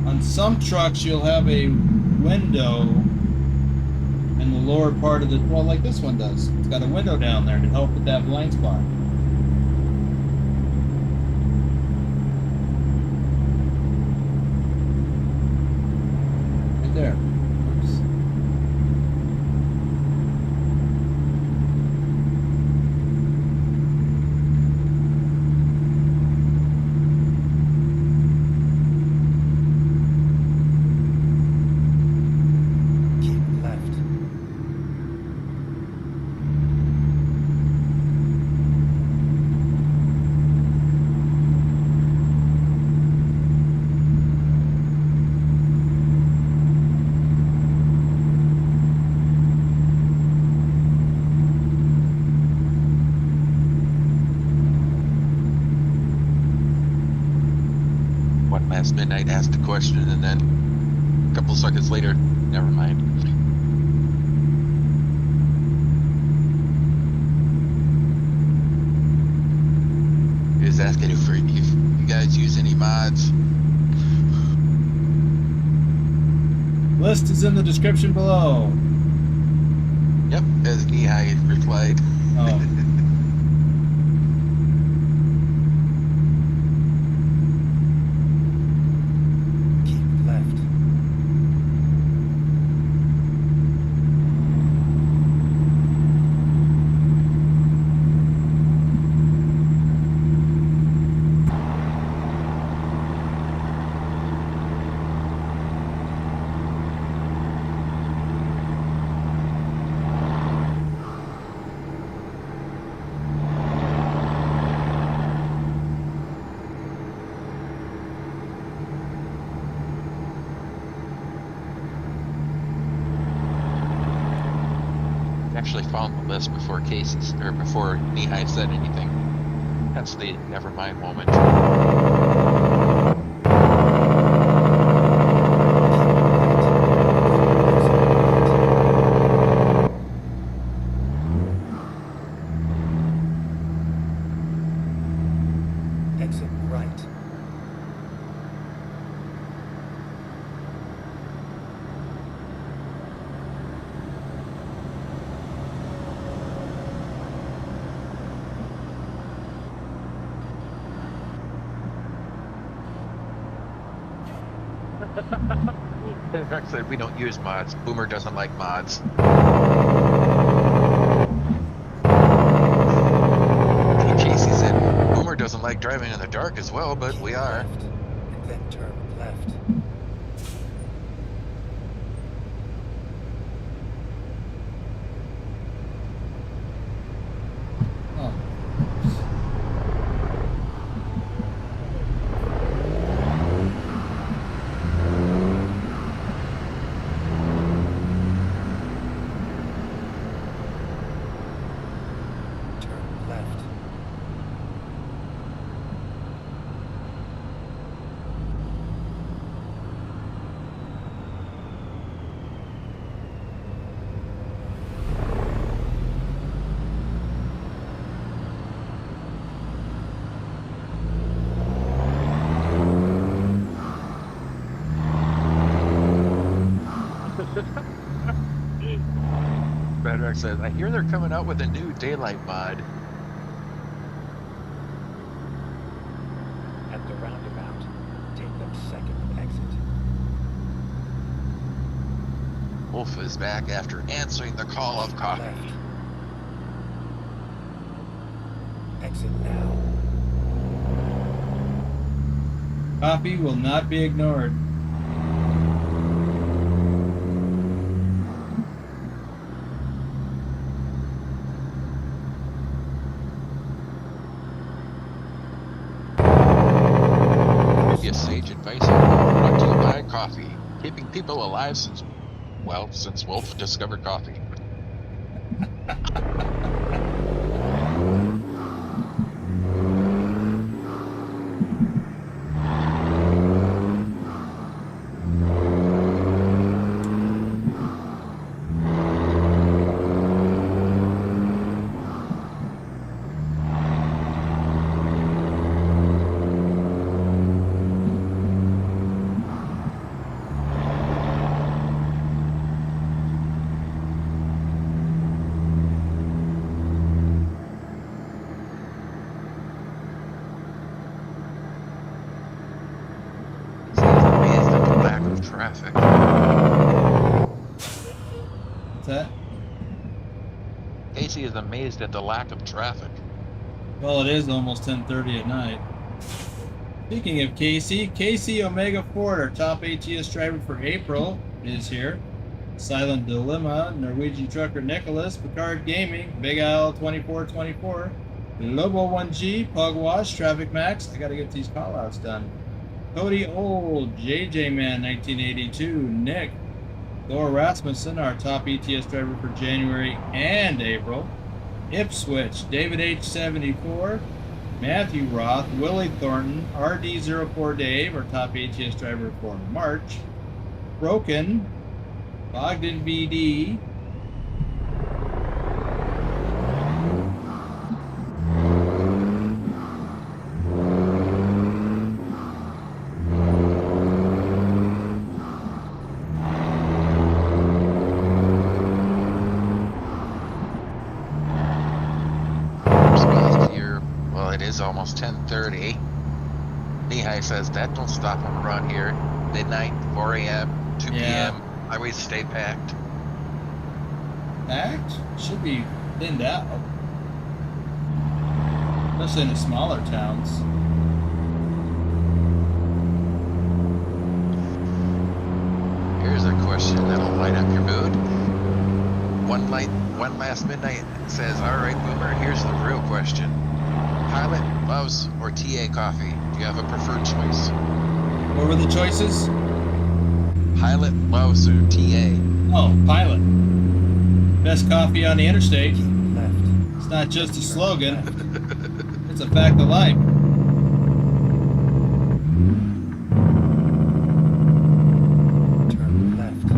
On some trucks, you'll have a window in the lower part of the, well, like this one does. It's got a window down there to help with that blind spot. There. Oops. midnight, asked a question, and then a couple seconds later, never mind. He was asking if you guys use any mods. List is in the description below. Yep, as Nehigh replied. Oh. Keep left. Actually found the list before Casey's or before Nehigh said anything. That's the never mind moment. Exit right. Rex said we don't use mods. Boomer doesn't like mods. Casey said Boomer doesn't like driving in the dark as well, but we are. Left, and then turn left. Oh. Turn left. Bedrock says, I hear they're coming out with a new daylight mod. At the roundabout, take the second exit. Wolf is back after answering the call of coffee. Left. Exit now. Coffee will not be ignored. Previous sage advice brought to you by coffee, keeping people alive since Wolf discovered coffee. Traffic. What's that? Casey is amazed at the lack of traffic. Well, it is almost 10:30 at night. Speaking of Casey Omega Ford, our top ATS driver for April, is here. Silent Dilemma, Norwegian Trucker Nicholas, Picard Gaming, Big Al 2424, Lobo 1G, Pugwash, Traffic Max. I gotta get these callouts done. Cody Old, JJ Man 1982, Nick, Thor Rasmussen, our top ETS driver for January and April. Ipswich, David H74, Matthew Roth, Willie Thornton, RD04 Dave, our top ATS driver for March. Broken, Bogdan BD. It's almost 10:30. Lehigh says that don't stop them around here. Midnight, 4 a.m., 2 Yeah. p.m. Highways stay packed. Packed? Should be thinned out. Especially in the smaller towns. Here's a question that'll light up your mood. One last midnight says, all right, Boomer, here's the real question. Pilot, Loves, or TA coffee? Do you have a preferred choice? What were the choices? Pilot, Loves, or TA? Oh, Pilot. Best coffee on the interstate. Keep left. It's not just a Turn slogan, left. it's a fact of life. Turn left.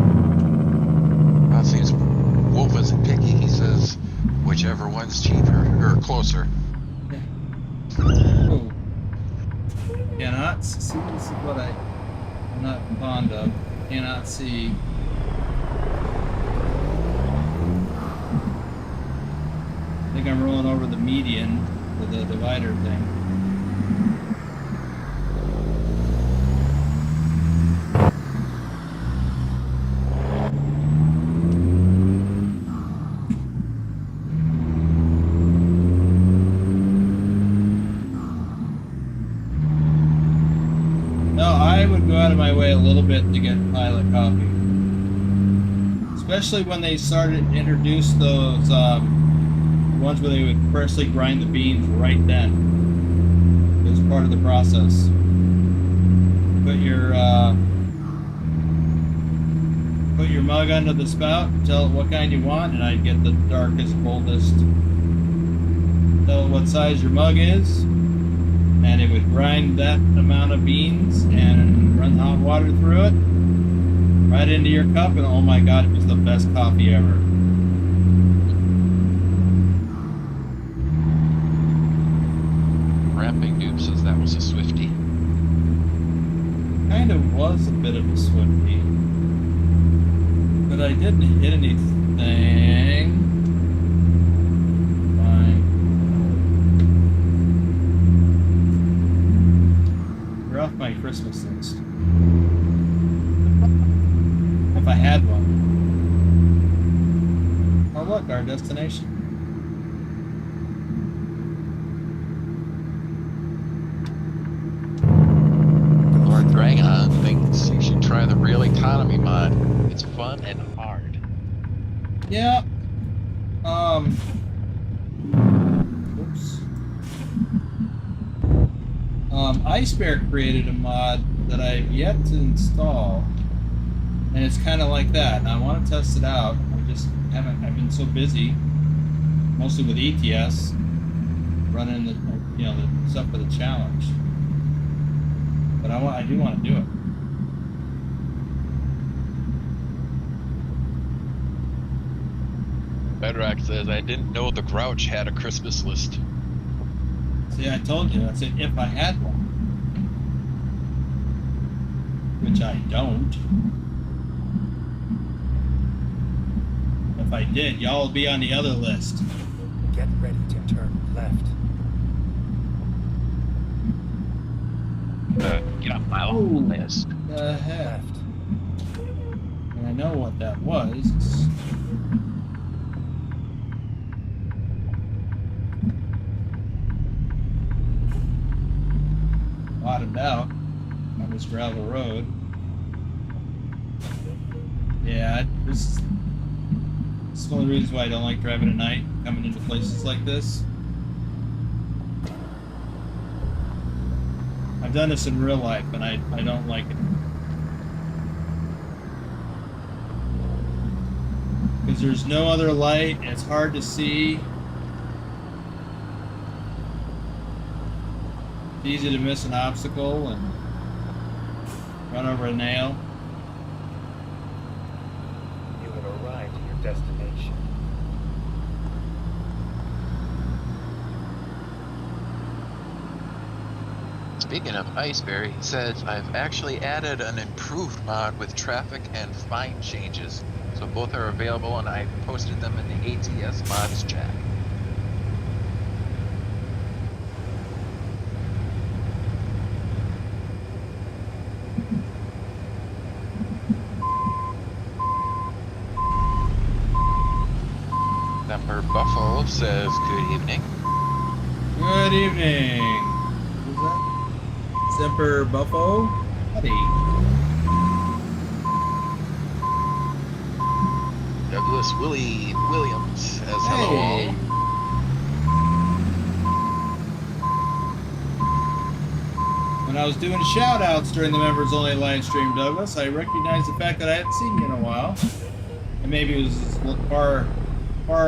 Well, it seems Wolf isn't picky. He says, whichever one's cheaper or closer. Ooh. Cannot see. This is what I'm not fond of. Cannot see. I think I'm rolling over the median with the divider thing. No, I would go out of my way a little bit to get Pilot coffee. Especially when they started to introduce those ones where they would freshly grind the beans right then. It was part of the process. Put your mug under the spout, tell it what kind you want, and I'd get the darkest, boldest. Tell it what size your mug is, and it would grind that amount of beans and run hot water through it, right into your cup, and oh my god, it was the best coffee ever. Ramping Noob says that was a Swiftie. Kind of was a bit of a Swiftie, but I didn't hit anything. Fine. You're off my Christmas list. If I had one. Oh look, our destination. Lord Dragon thinks you should try the real economy mod. It's fun and hard. Yeah. Oops. Ice Bear created a mod that I've yet to install, and it's kind of like that. And I want to test it out. I just haven't. I've been so busy, mostly with ETS, running the the stuff for the challenge. But I do want to do it. Bedrock says, I didn't know the Grouch had a Christmas list. See, I told you. I said if I had one, which I don't. If I did, y'all would be on the other list. Get ready to turn left. Get off my Ooh. list. The heck? Left. And I know what that was. Bottomed out on this gravel road. Yeah, this is one of the reasons why I don't like driving at night, coming into places like this. I've done this in real life, and I don't like it. Because there's no other light, and it's hard to see. It's easy to miss an obstacle and run over a nail. You have arrived at your destination. Speaking of Iceberry, he says, I've actually added an improved mod with traffic and fine changes. So both are available, and I posted them in the ATS mods chat. Semper Buffalo says, good evening. Good evening. Who's that? Semper Buffo? Howdy. Douglas Willie Williams says, hello all. Hey. When I was doing shout outs during the members only live stream, Douglas, I recognized the fact that I hadn't seen you in a while. And maybe it was as far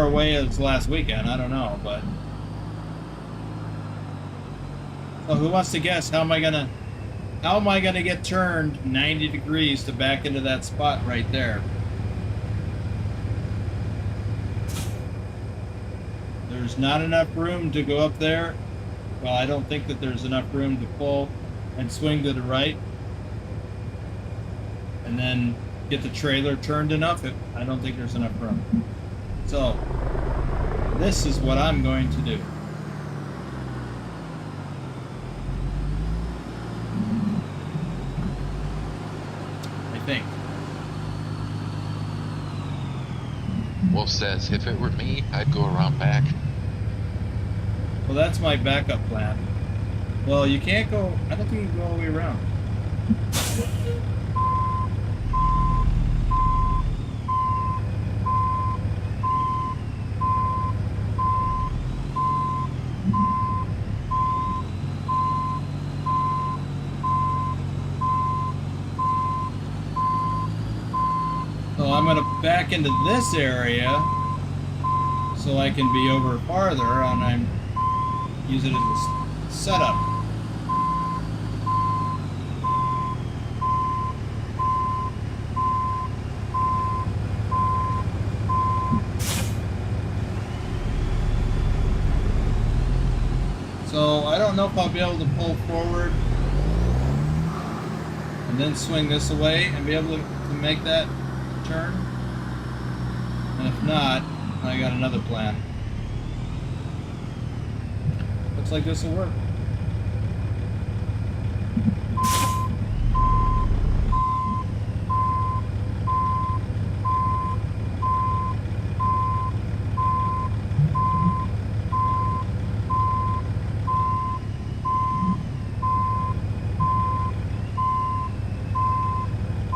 away as last weekend, I don't know, but. So who wants to guess how am I gonna get turned 90 degrees to back into that spot right there? There's not enough room to go up there. Well, I don't think that there's enough room to pull and swing to the right and then get the trailer turned enough. I don't think there's enough room. So this is what I'm going to do. I think. Wolf says, if it were me, I'd go around back. Well, that's my backup plan. Well, you can't go, I don't think you can go all the way around. So I'm going to back into this area so I can be over farther, and I'm use it as a setup. So I don't know if I'll be able to pull forward and then swing this away and be able to make that turn. And if not, I got another plan. Looks like this will work.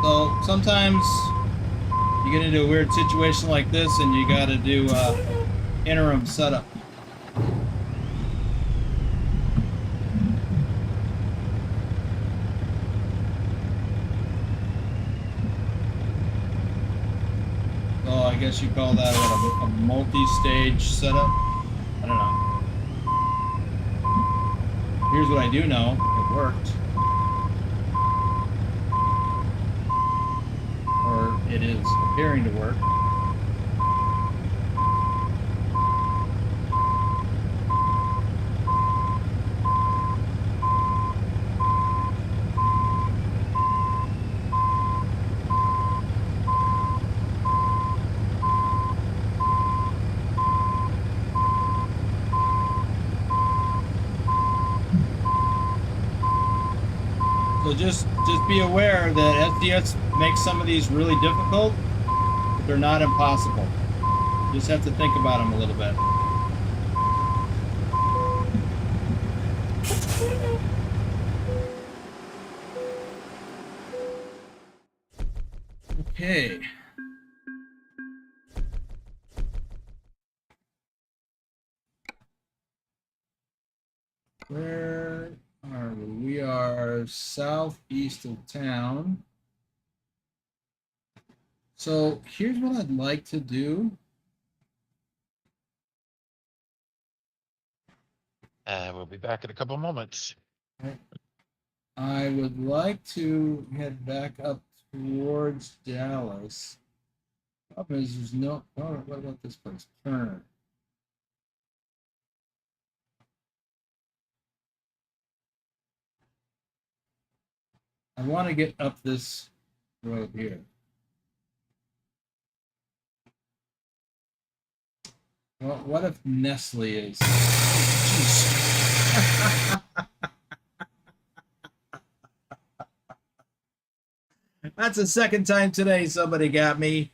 So sometimes you get into a weird situation like this and you got to do interim setup. So I guess you call that a multi-stage setup. I don't know. Here's what I do know. It worked. Or it is appearing to work. So just be aware that SDS makes some of these really difficult, but they're not impossible. You just have to think about them a little bit. Okay. Where are we? We are southeast of town. So here's what I'd like to do. We'll be back in a couple moments. Okay. I would like to head back up towards Dallas. Problem is, there's no. Oh, what about this place? Turner. I want to get up this road here. Well, what if Nestle is? Jeez. That's the second time today somebody got me.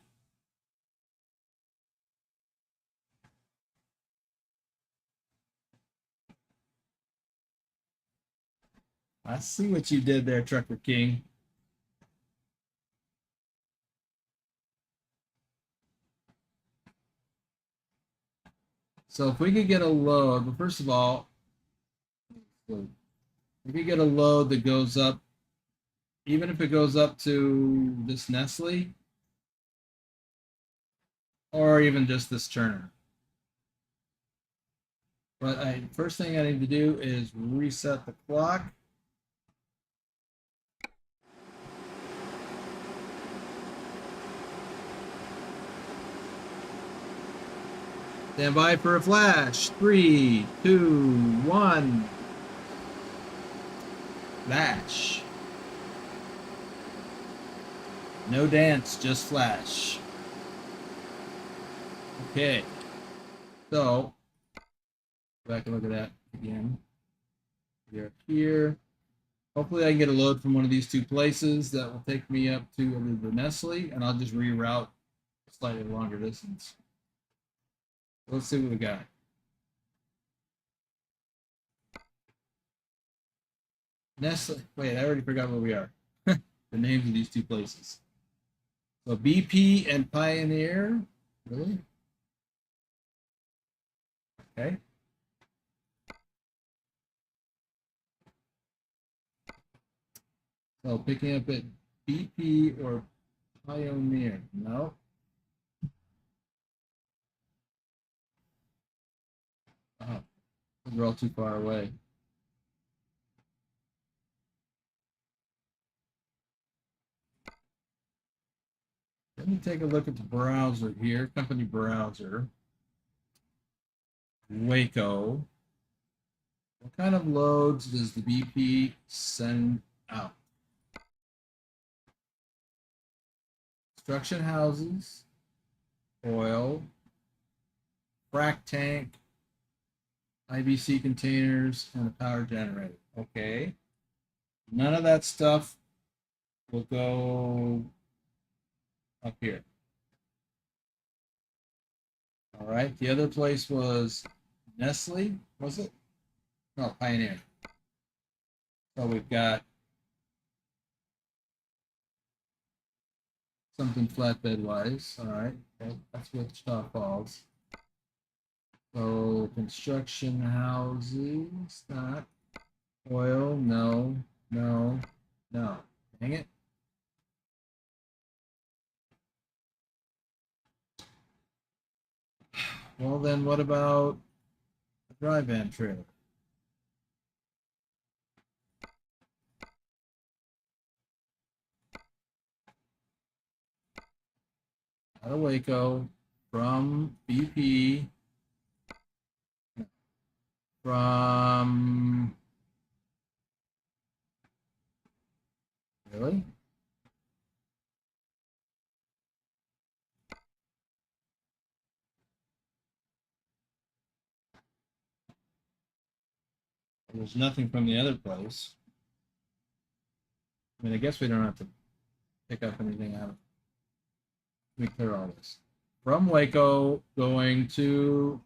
I see what you did there, Trucker King. So if we could get a load, but first of all, if we get a load that goes up, even if it goes up to this Nestle, or even just this Turner. But first thing I need to do is reset the clock. Stand by for a flash. 3, 2, 1. Flash. No dance, just flash. Okay. So, go back and look at that again. We're here. Hopefully I can get a load from one of these two places that will take me up to the Nestle, and I'll just reroute a slightly longer distance. Let's see what we got. Nestle. Wait, I already forgot where we are. The names of these two places. So BP and Pioneer. Really? Okay. So picking up at BP or Pioneer. No. Oh, they're all too far away. Let me take a look at the browser here. Company browser. Waco. What kind of loads does the BP send out? Construction houses, oil, frac tank, IBC containers, and a power generator. Okay. None of that stuff will go up here. All right. The other place was Nestle, was it? No, Pioneer. So we've got something flatbed wise. All right. Okay. That's Wichita Falls. So construction houses, not oil, no, no, no. Dang it. Well, then what about a dry van trailer? Out of Waco, from BP, from really? There's nothing from the other place. I mean, I guess we don't have to pick up anything out of. Let me clear all this. From Waco going to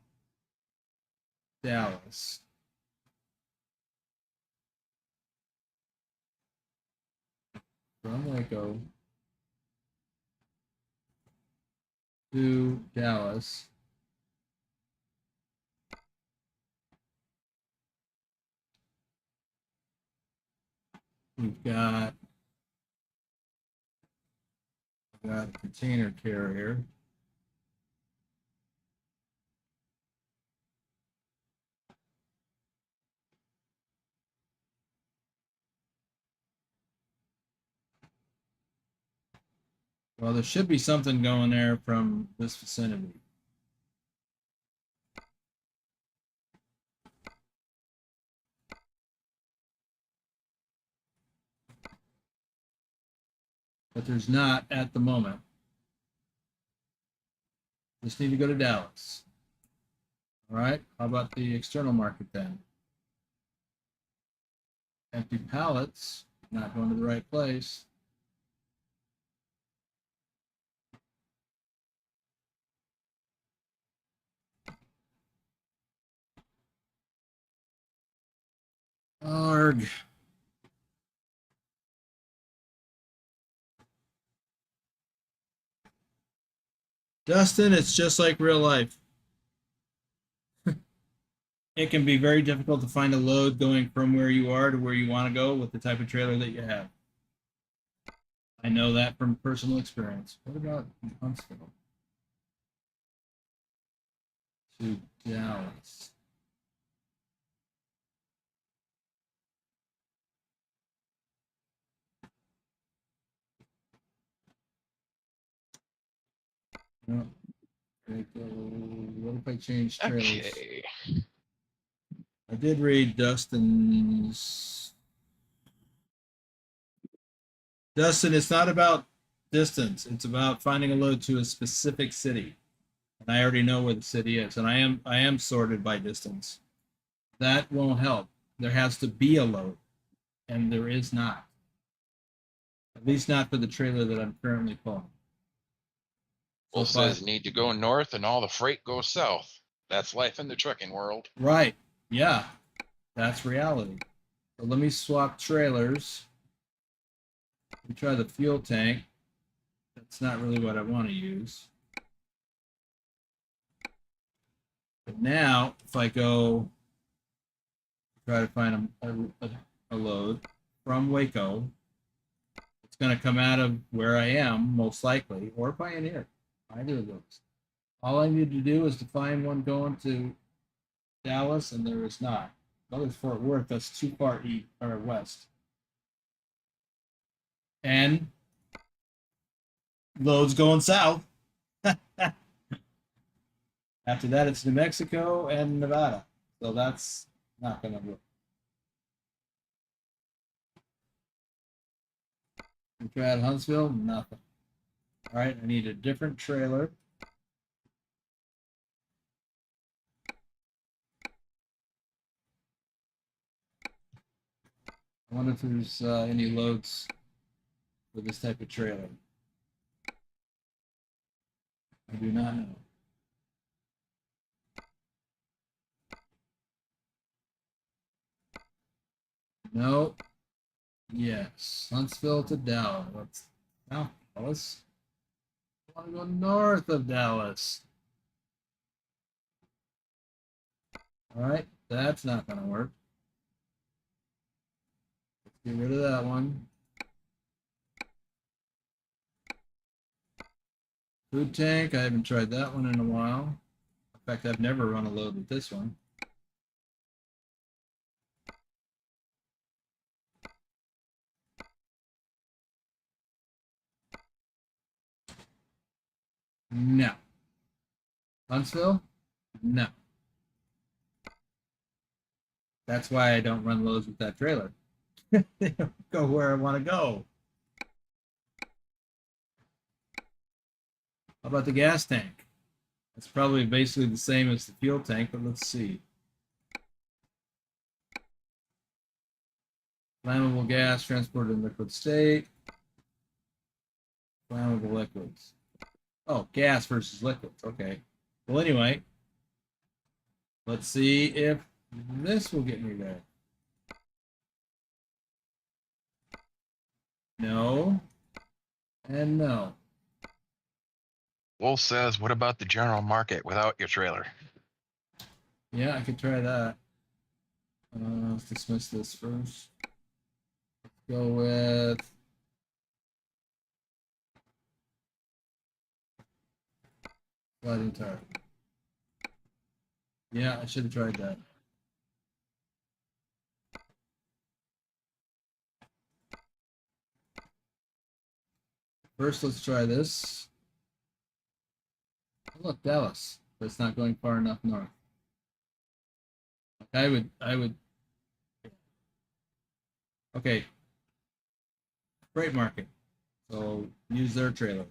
Dallas. From Waco to Dallas. We've got a container carrier. Well, there should be something going there from this vicinity. But there's not at the moment. Just need to go to Dallas. All right, how about the external market then? Empty pallets, not going to the right place. Arg. Dustin, it's just like real life. It can be very difficult to find a load going from where you are to where you want to go with the type of trailer that you have. I know that from personal experience. What about Huntsville? To Dallas. No. What if I change trailers? Okay. I did read Dustin's. Dustin, it's not about distance. It's about finding a load to a specific city. And I already know where the city is. And I am sorted by distance. That won't help. There has to be a load. And there is not. At least not for the trailer that I'm currently pulling. Well, So if I- says need to go north and all the freight goes south. That's life in the trucking world. Right. Yeah. That's reality. So let me swap trailers. Let me try the fuel tank. That's not really what I want to use. But now, if I go try to find a load from Waco, it's going to come out of where I am, most likely, or Pioneer. Either of those. All I need to do is to find one going to Dallas, and there is not. Well, there's Fort Worth. That's too far east or west. And loads going south. After that, it's New Mexico and Nevada. So that's not going to work. We tried Huntsville, nothing. All right, I need a different trailer. I wonder if there's any loads for this type of trailer. I do not know. No. Yes. Huntsville to Dallas. Let's South Dallas. I want to go north of Dallas. All right, that's not going to work. Let's get rid of that one. Food tank, I haven't tried that one in a while. In fact, I've never run a load with this one. No. Huntsville? No. That's why I don't run loads with that trailer. They don't go where I want to go. How about the gas tank? It's probably basically the same as the fuel tank, but let's see. Flammable gas transported in liquid state. Flammable liquids. Oh, gas versus liquids. Okay. Well, anyway, let's see if this will get me there. No. And no. Wolf says, what about the general market without your trailer? Yeah, I could try that. Let's dismiss this first. Let's go with sliding tire. Yeah, I should have tried that. First, let's try this. Oh, look, Dallas. But it's not going far enough north. I would. Okay. Freight market. So use their trailer.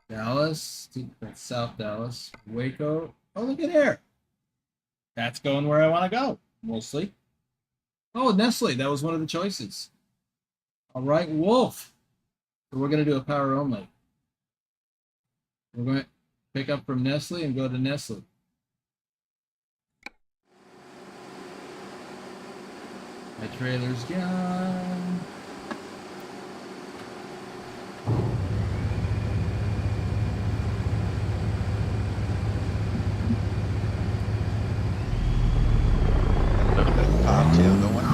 Dallas, that's South Dallas. Waco. Oh, look at there. That's going where I want to go, mostly. Oh, Nestle. That was one of the choices. All right, Wolf. So we're going to do a power only. We're going to pick up from Nestle and go to Nestle. My trailer's gone. Bobtail going.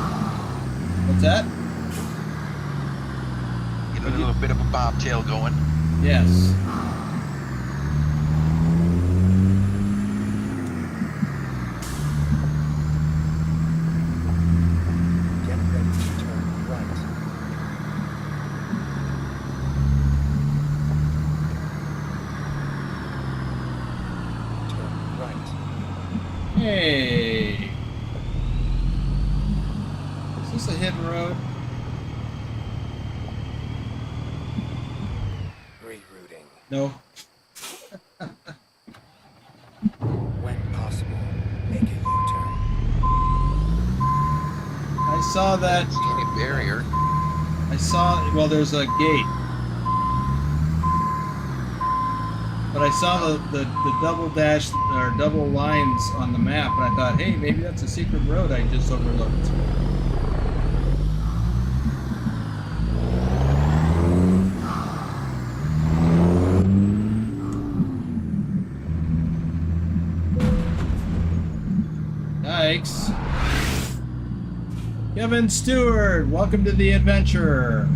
What's that? Getting a little bit of a bobtail going. Yes. Get ready to turn right. Turn right. Hey. Is this a hidden road? Rerouting. No. When possible, make a U-turn. I saw that. See any barrier? I saw, well, there's a gate. But I saw the double dash or double lines on the map, and I thought, hey, maybe that's a secret road I just overlooked. Yikes. Kevin Stewart, welcome to the adventure.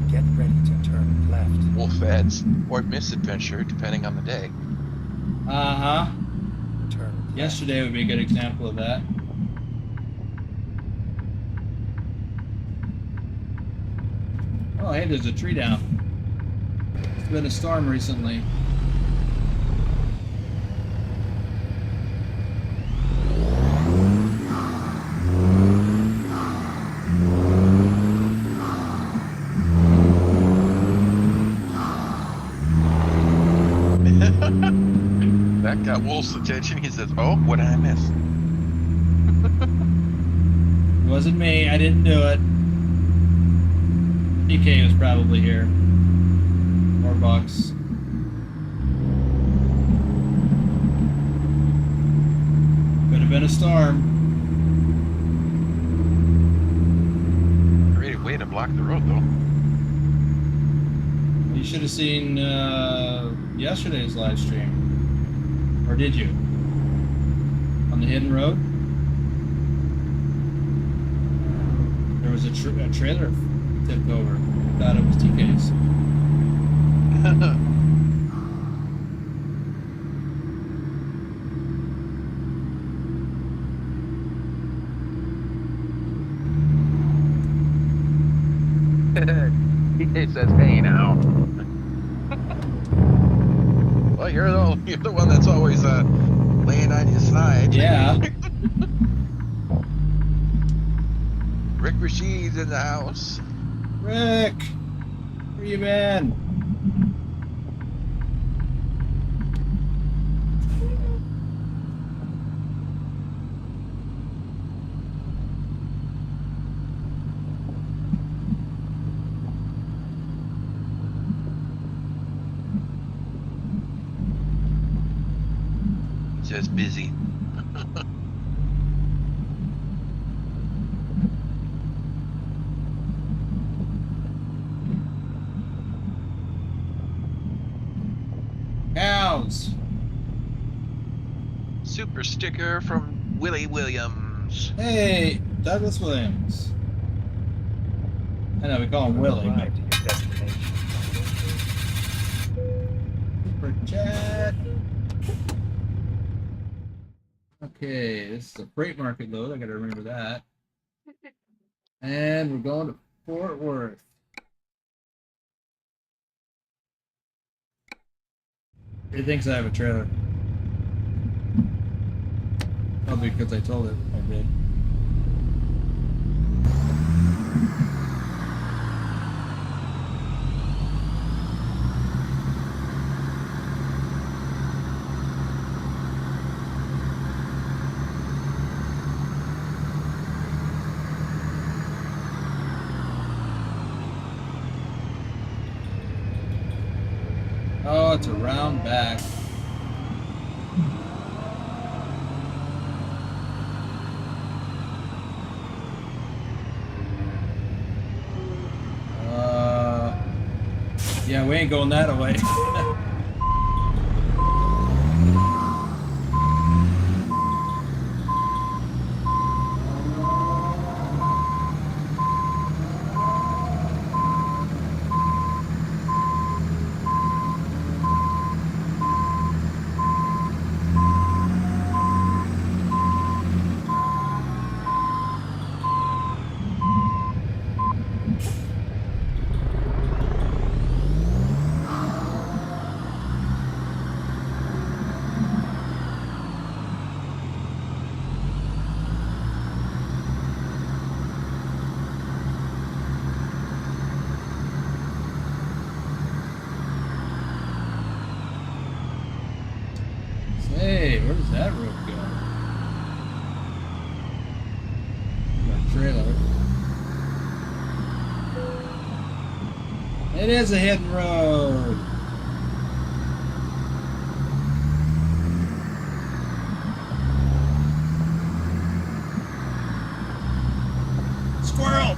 Get ready to turn left. Wolf ads or misadventure, depending on the day. Uh-huh. Turn left. Yesterday would be a good example of that. Oh, hey, there's a tree down. It's been a storm recently. That got Wolf's attention. He says, "Oh, what did I miss?" It wasn't me. I didn't do it. DK was probably here. More bucks. Could have been a storm. Great way to block the road, though. You should have seen yesterday's live stream. Or did you? On the hidden road? There was a trailer tipped over. Thought it was TK's. He says, "Hey, now." Well, you're the one that's always laying on your side. Yeah. Rick Rashid's in the house. Rick! Where you been? Just busy. cows. Super sticker from Willie Williams. Hey, Douglas Williams. I know we call him You have Willie, but arrived at your destination. super chat. Okay, this is a freight market load. I gotta remember that. And we're going to Fort Worth. He thinks I have a trailer. Probably because I told it I did. Oh, it's a round back. Yeah, we ain't going that away. Hey, where does that road go? Our trailer. It is a hidden road. Squirrel!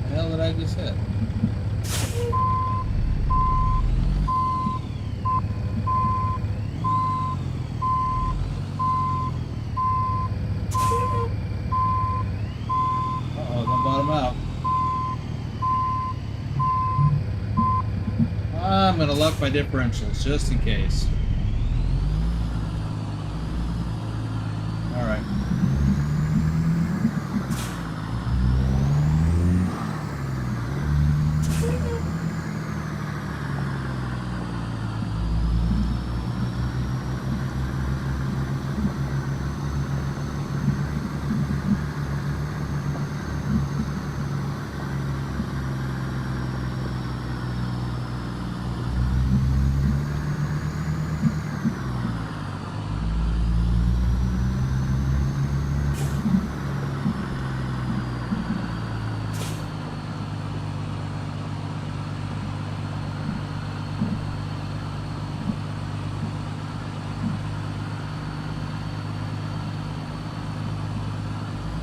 The hell did I just hit? Uh-oh, don't bottom out. I'm gonna lock my differentials just in case. Alright.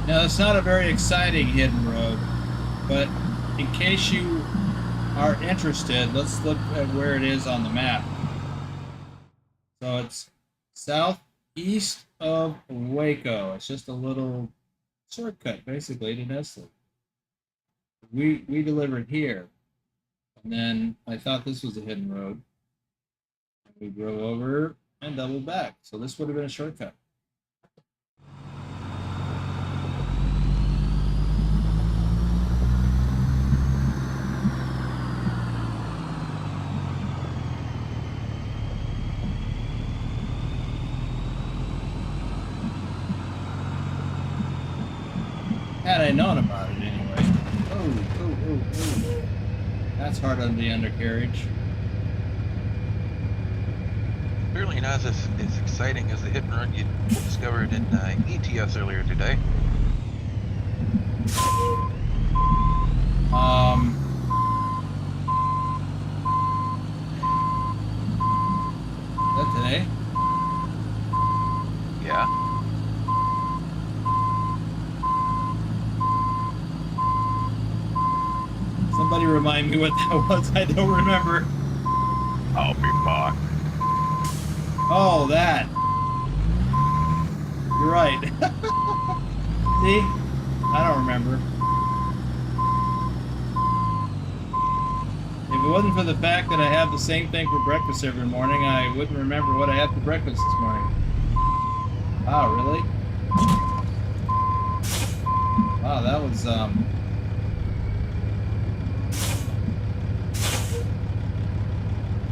Now, it's not a very exciting hidden road, but in case you are interested, let's look at where it is on the map. So it's southeast of Waco. It's just a little shortcut, basically, to Nestle. We delivered here, and then I thought this was a hidden road. We drove over and doubled back, so this would have been a shortcut. Had I known about it anyway. Oh. That's hard on the undercarriage. Certainly not as exciting as the hit and run you discovered in ETS earlier today. Is that today? Yeah. Somebody remind me what that was. I don't remember. I'll be back. Oh, that. You're right. See? I don't remember. If it wasn't for the fact that I have the same thing for breakfast every morning, I wouldn't remember what I had for breakfast this morning. Wow, really? Wow, that was,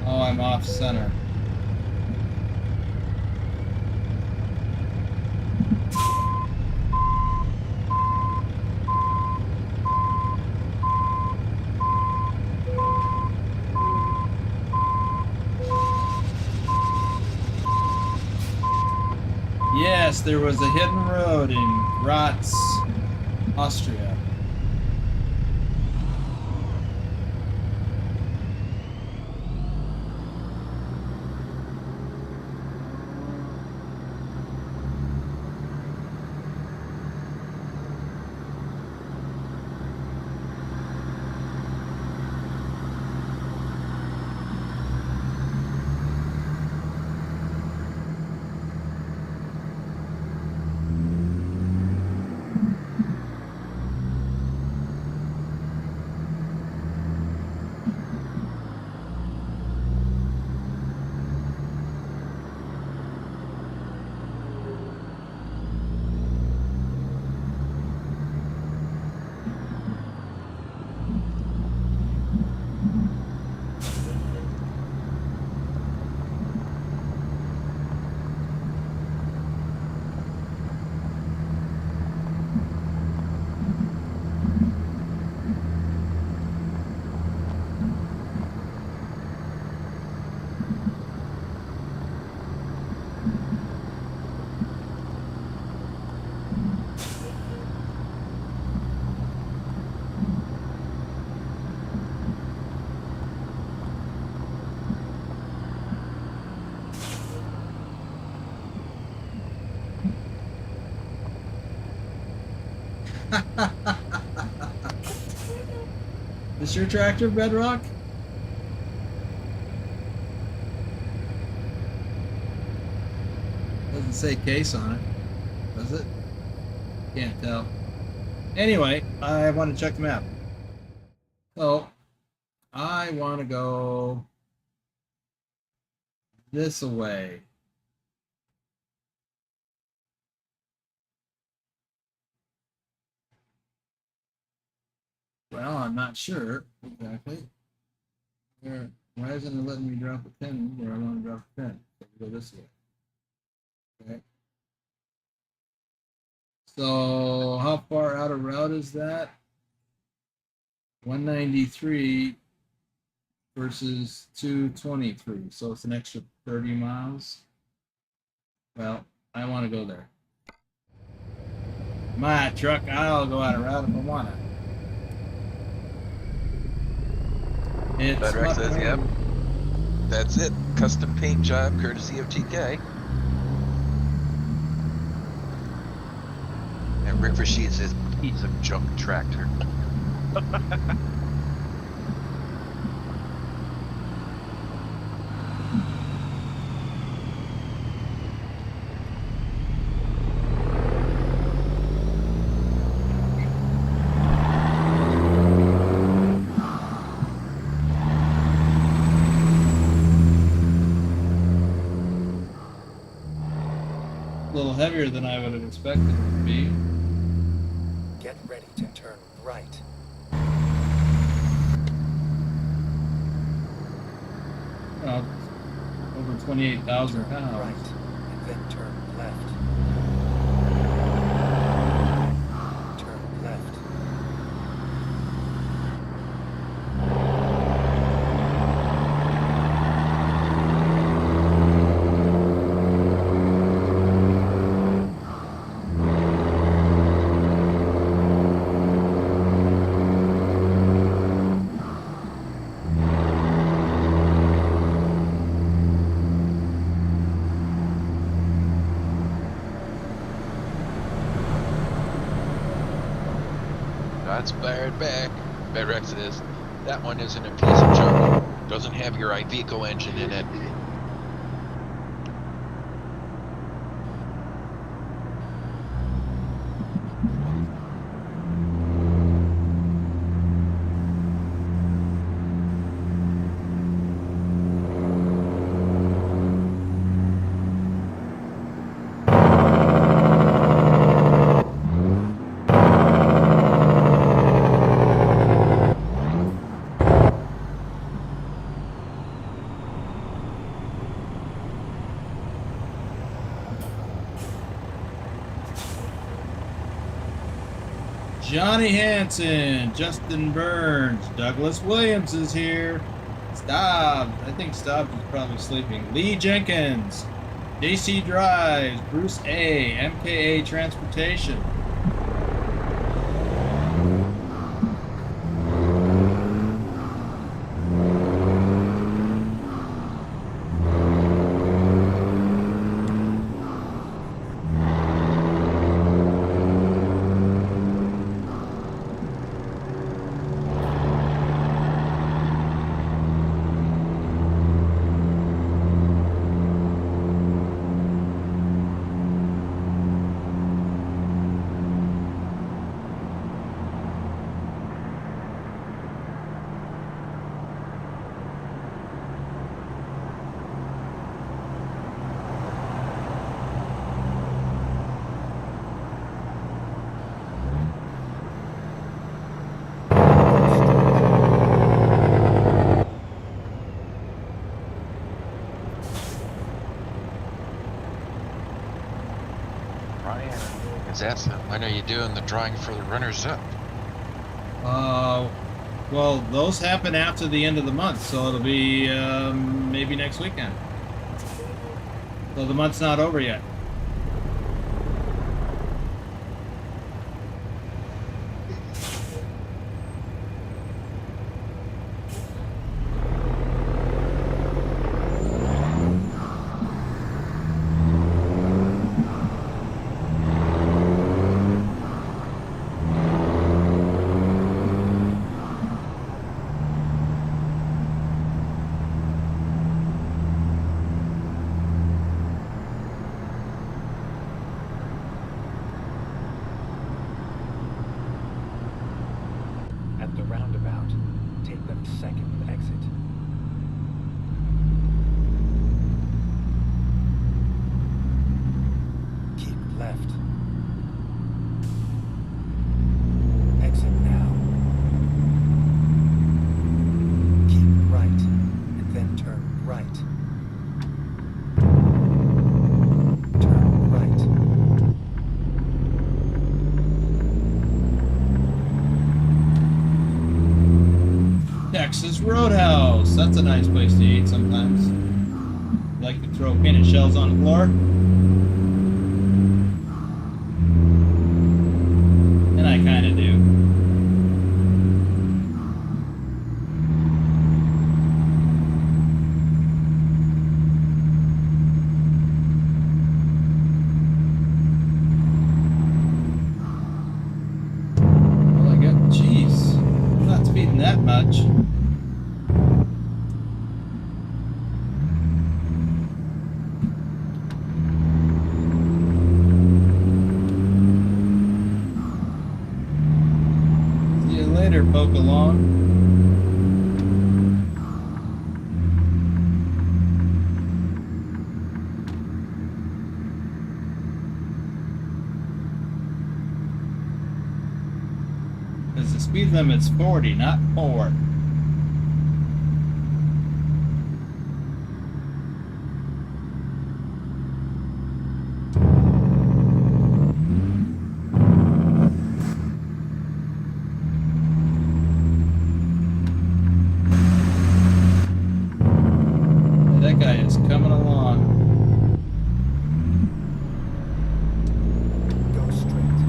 Oh, I'm off center. Yes, there was a hidden road in Graz, Austria. Is your tractor, Bedrock? Doesn't say case on it, does it? Can't tell. Anyway, I want to check the map. So, I want to go this way. Well, I'm not sure exactly. Why isn't it letting me drop a pin where I want to drop a pin? So we go this way. Okay. So how far out of route is that? 193 versus 223. So it's an extra 30 miles. Well, I want to go there. My truck, I'll go out of route if I want to. Bedrock says, yep. That's it. Custom paint job courtesy of TK. And Rick Rashid says, piece of junk tractor. A little heavier than I would have expected it to be. Get ready to turn right. Well, over 28,000 Turn pounds. right, and then turn left. Turn left. Shots fired back. Bedrex is. That one isn't a piece of junk. Doesn't have your Iveco engine in it. Johnny Hanson, Justin Burns, Douglas Williams is here. Stobbs, I think Stobbs is probably sleeping. Lee Jenkins, JC Drives, Bruce A, MKA Transportation. When are you doing the drawing for the runners-up? Well, those happen after the end of the month, so it'll be maybe next weekend. So the month's not over yet. At the roundabout, take the second exit. Keep left. Exit now. Keep right, and then turn right. Turn right. Texas Roadhouse. That's a nice place to eat sometimes. Like to throw peanut shells on the floor. And I kind of do. Well, I got, jeez, I'm not speeding that much. Poke along. Because the speed limit's 40, not 4. Coming along. Go straight.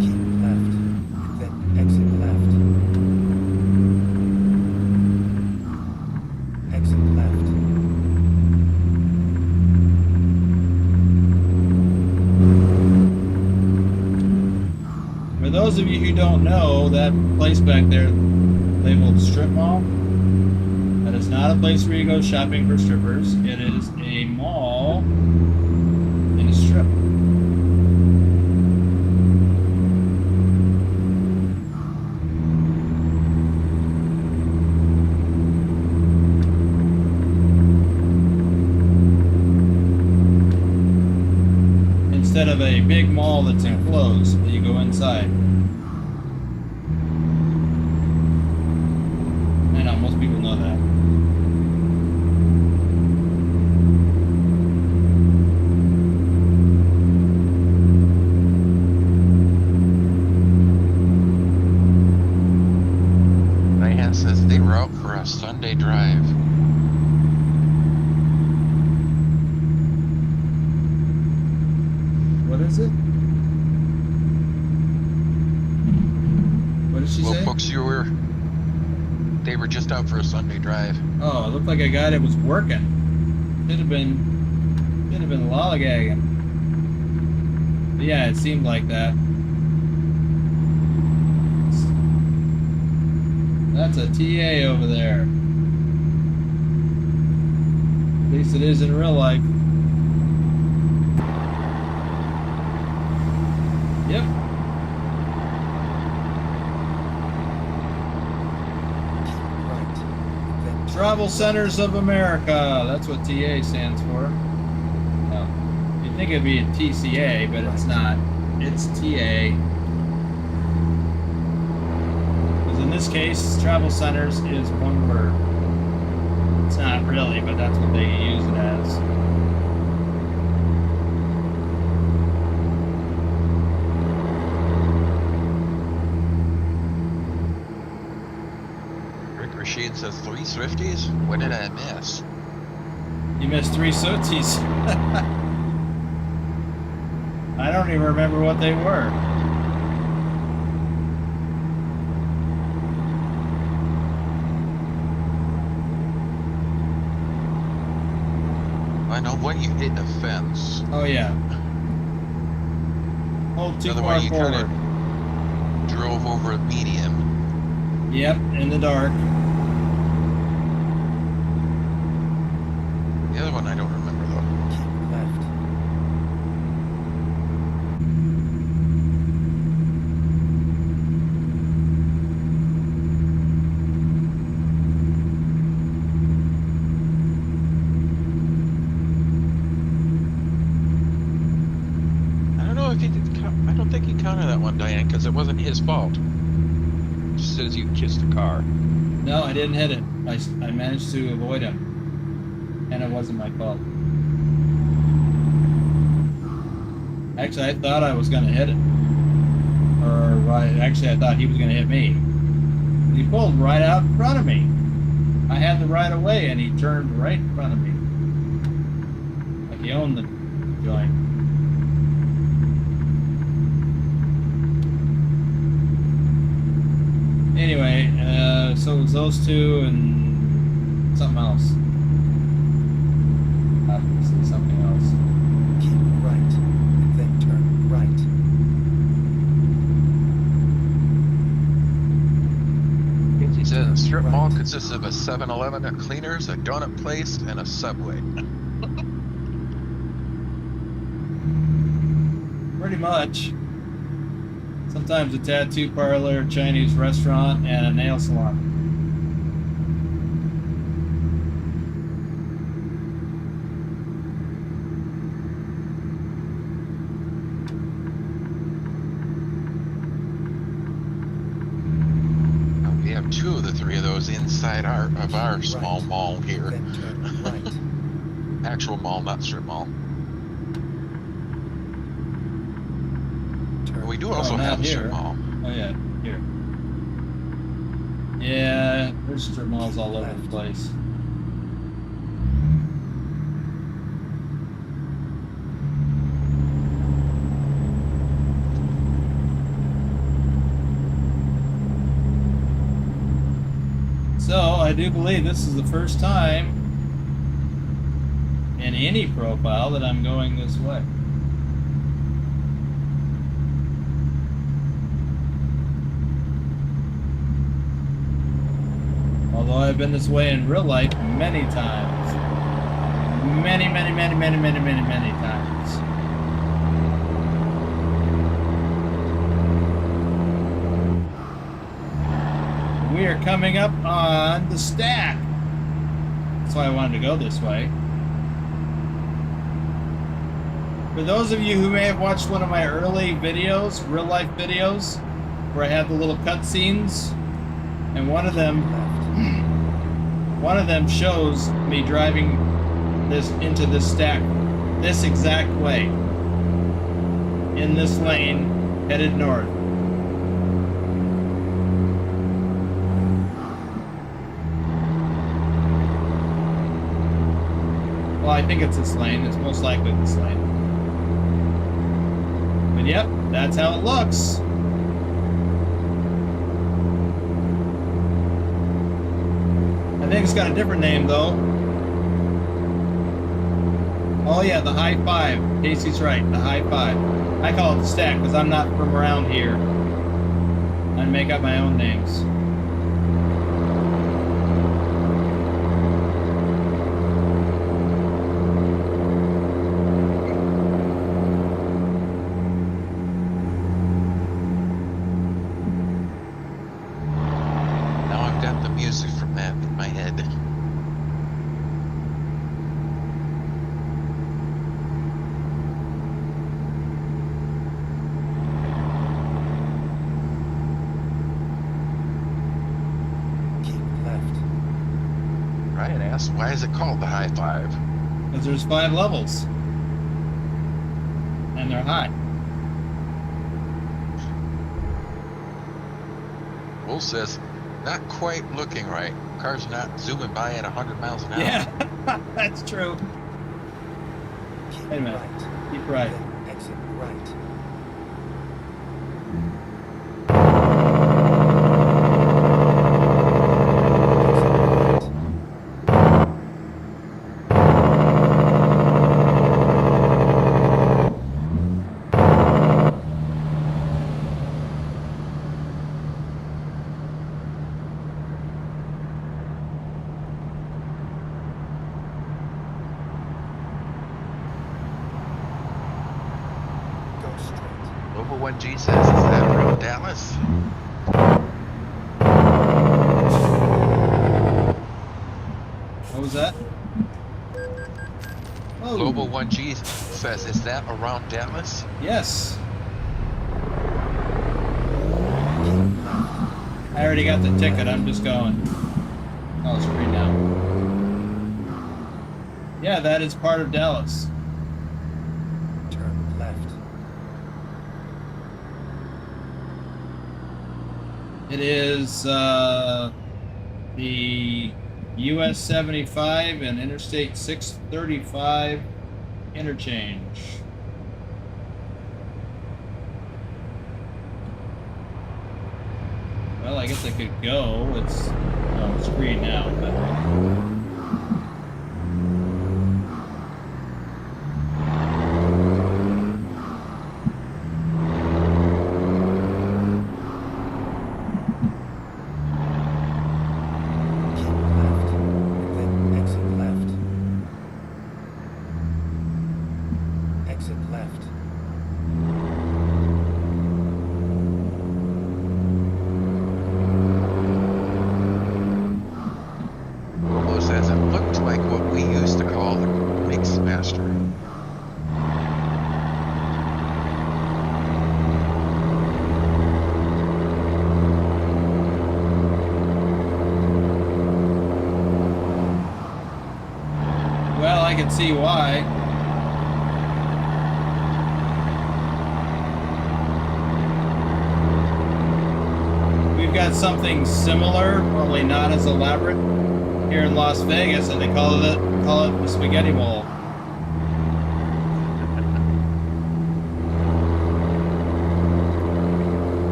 Keep left, then exit left. those of you who don't know, that place back there labeled strip mall, that is not a place where you go shopping for strippers. It is a mall in a strip. Instead of a big mall that's enclosed, that you go inside. I know, most people know that. Diane says they were out for a Sunday drive. What is it? What did she Well, say? folks, they were just out for a Sunday drive. Oh, it looked like a guy that was working. Should have been lollygagging. But yeah, it seemed like that. That's a TA over there. At least it is in real life. Yep. Right. Then Travel Centers of America. That's what TA stands for. No. You'd think it'd be a TCA, but it's not. It's TA. Because in this case, Travel Centers is one word. It's not really, but that's what they use it as. Rashid says 3 Swifties? What did I miss? You missed 3 Sootsies. I don't even remember what they were. I know when you hit the fence. Oh yeah. Hold too The other far way you kind forward. of drove over a medium. Yep, in the dark. The other one I don't remember though. keep left. I don't know if he did. I don't think he counted that one, Diane, because it wasn't his fault. It just says you kissed the car. No, I didn't hit it. I managed to avoid him. And it wasn't my fault. Actually, I thought I was going to hit it. Actually, I thought he was going to hit me. He pulled right out in front of me. I had the right of way, and he turned right in front of me. Like he owned the joint. Anyway, so it was those two and something else. Obviously something else. Keep right. And then turn right. He says a strip mall consists of a 7-Eleven, a Cleaners, a donut place, and a Subway. Pretty much. Sometimes a tattoo parlor, a Chinese restaurant, and a nail salon. We have 2 of the 3 of those inside our small Right. mall here. Then turn right. Actual mall, not strip mall. Turn We do Oh, also not have a here. strip mall. Oh yeah, here. Yeah, there's strip malls all over the place. So, I do believe this is the first time in any profile that I'm going this way. Although I've been this way in real life many times. Many times. We are coming up on the stack. That's why I wanted to go this way. For those of you who may have watched one of my early videos, real life videos, where I had the little cutscenes, and one of them shows me driving this into this stack this exact way in this lane headed north. Well, I think it's this lane. It's most likely this lane. But yep, that's how it looks. I think it's got a different name though. Oh yeah, the high five. Casey's right, the high five. I call it the stack because I'm not from around here. I make up my own names. Now I've got the music from that in my head. Ryan asked, why is it called the high five? Because there's 5 levels. And they're high. Bull says, not quite looking right. Car's not zooming by at 100 miles an hour. Yeah, that's true. Keep Wait a minute. right. Keep right. Then exit right. Go straight. Global 1G says, is that around Dallas? What was that? Oh, Global 1G says, is that around Dallas? yes. I already got the ticket. I'm just going. Oh, it's green now. Yeah, that is part of Dallas. Turn left. It is the US 75 and Interstate 635 interchange. Well, I guess I could go. It's green now, but Keep left. Then exit left. Exit left. Robo says, it looked like what we used to call the mix master. well, I can see why. We've got something similar, only not as elaborate, here in Las Vegas, and they call it the spaghetti bowl.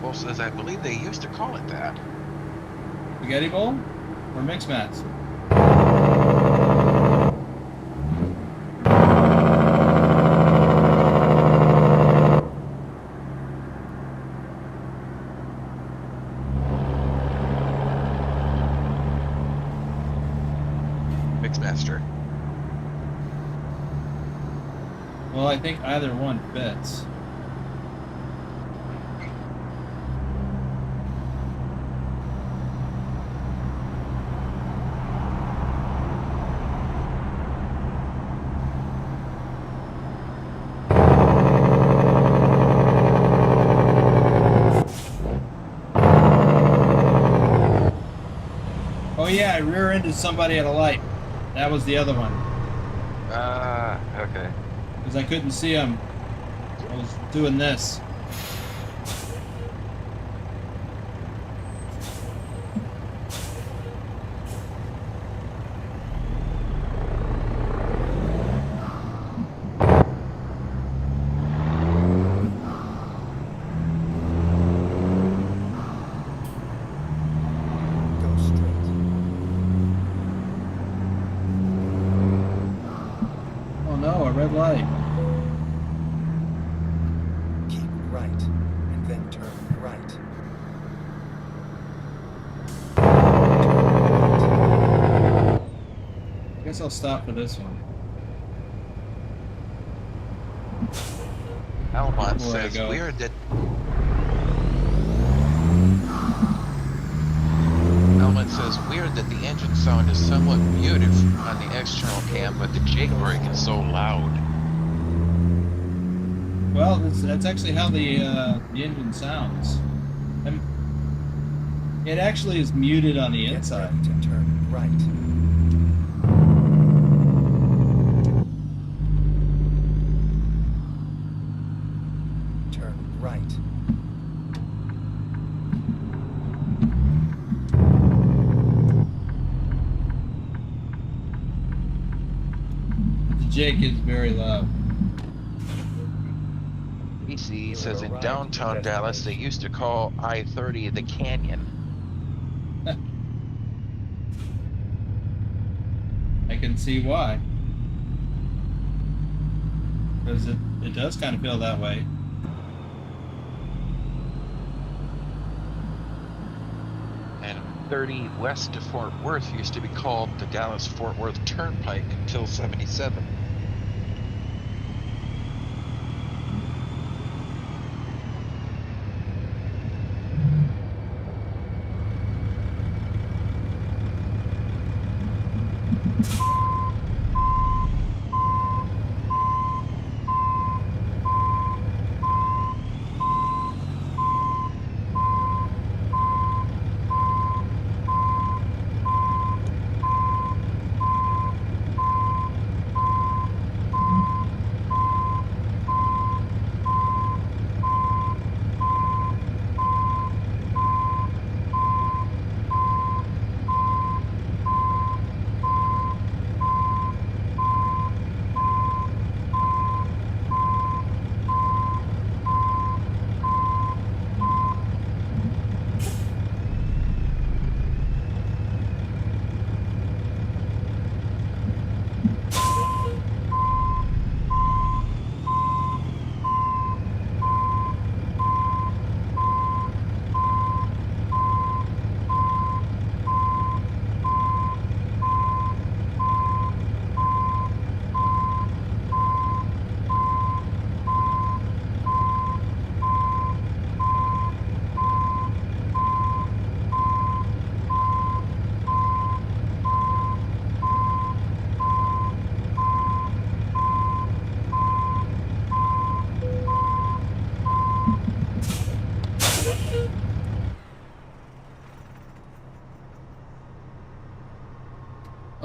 Bull says, I believe they used to call it that. Spaghetti bowl or mix mats? Mixmaster. Well, I think either one fits. Oh yeah, I rear-ended somebody at a light. That was the other one. Ah, okay. Because I couldn't see him. I was doing this. Go straight. Oh no, a red light. Keep right, and then turn right. Turn right. I guess I'll stop for this one. Almont Where I says go. weird that the engine sound is somewhat muted on the external cam, but the Jake brake is so loud. Well, that's actually how the engine sounds. It actually is muted on the Get inside. ready to turn right. Turn right. The Jake is very loud. BC says in downtown Dallas they used to call I-30 the Canyon. I can see why. Because it does kind of feel that way. And 30 west to Fort Worth used to be called the Dallas-Fort Worth Turnpike until 77.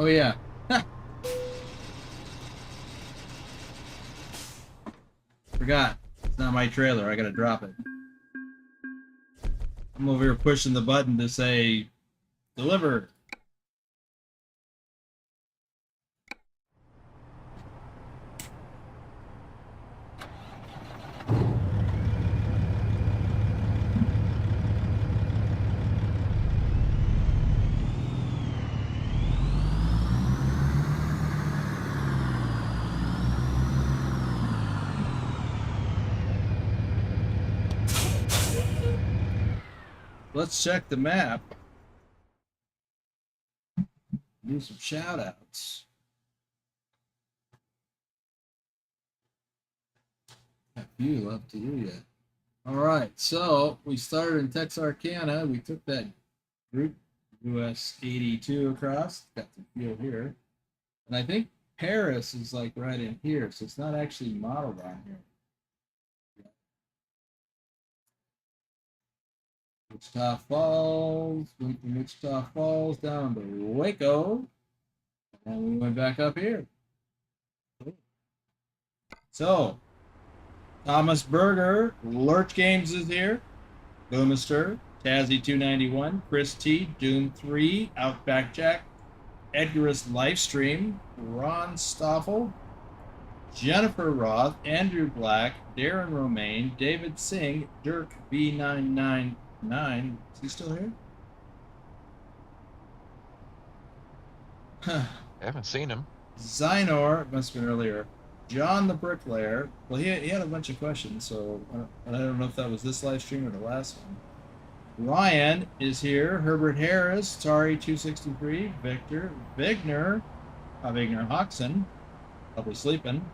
Oh yeah. Forgot. It's not my trailer. I gotta drop it. I'm over here pushing the button to say deliver. Let's check the map. Do some shout outs. A few left to do yet. All right, so we started in Texarkana. We took that group US 82 across. Got the field here. And I think Paris is like right in here, so it's not actually modeled on here. Wichita Falls, went from Wichita Falls down to Waco, and we went back up here. So, Thomas Berger, Lurch Games is here, Loomister, Tazzy 291, Chris T, Doom 3, Outback Jack, Edgar's Livestream, Ron Stoffel, Jennifer Roth, Andrew Black, Darren Romaine, David Singh, Dirk B999. Is he still here? I haven't seen him. Zinor, must have been earlier. John the Bricklayer. Well, he had a bunch of questions, so I don't know if that was this live stream or the last one. Ryan is here. Herbert Harris, Tari263, Victor, Vigner, Vigner Hoxon, probably sleeping.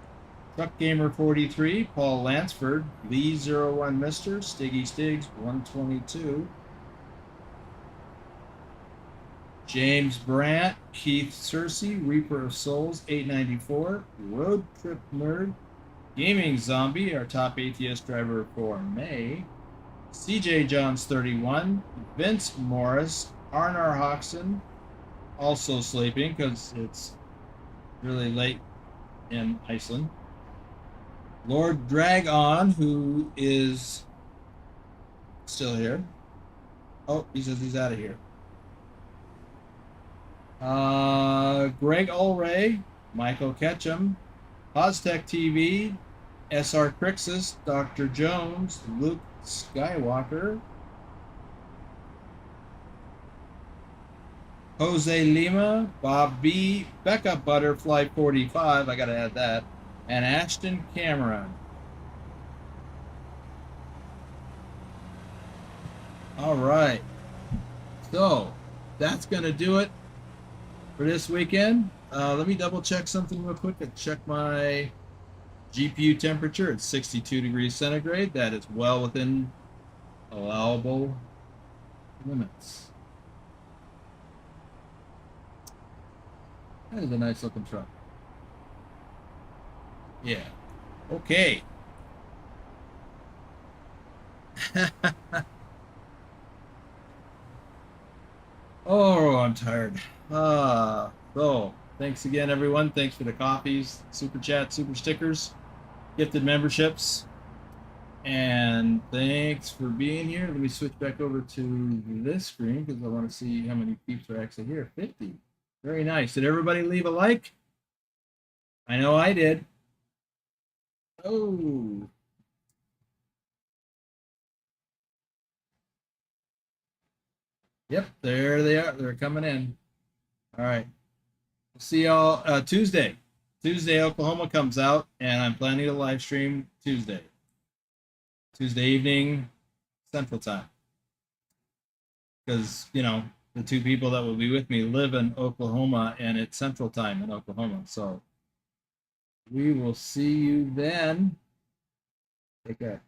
Truck Gamer 43, Paul Lansford, V01 Mister, Stiggy Stiggs 122, James Brandt, Keith Cersei, Reaper of Souls 894, Road Trip Nerd, Gaming Zombie, our top ATS driver for May, CJ Johns 31, Vince Morris, Arnar Hoxton, also sleeping because it's really late in Iceland. Lord Dragon, who is still here. Oh, he says he's out of here. Greg Ulray, Michael Ketchum, Poztec TV, SR Crixus, Dr. Jones, Luke Skywalker, Jose Lima, Bob B, Becca Butterfly 45, I gotta add that, and Ashton Cameron. All right, so that's gonna do it for this weekend. Let me double check something real quick and check my GPU temperature. It's 62 degrees centigrade. That is well within allowable limits. That is a nice looking truck. Yeah. Okay. Oh, I'm tired. So thanks again, everyone. Thanks for the coffees, super chat, super stickers, gifted memberships, and thanks for being here. Let me switch back over to this screen because I want to see how many peeps are actually here. 50. Very nice. Did everybody leave a like? I know I did. Oh. Yep, there they are. They're coming in. All right. We'll see y'all Tuesday. Tuesday, Oklahoma comes out, and I'm planning to live stream Tuesday evening, Central Time. Because, you know, the two people that will be with me live in Oklahoma, and it's Central Time in Oklahoma. So we will see you then. Take care.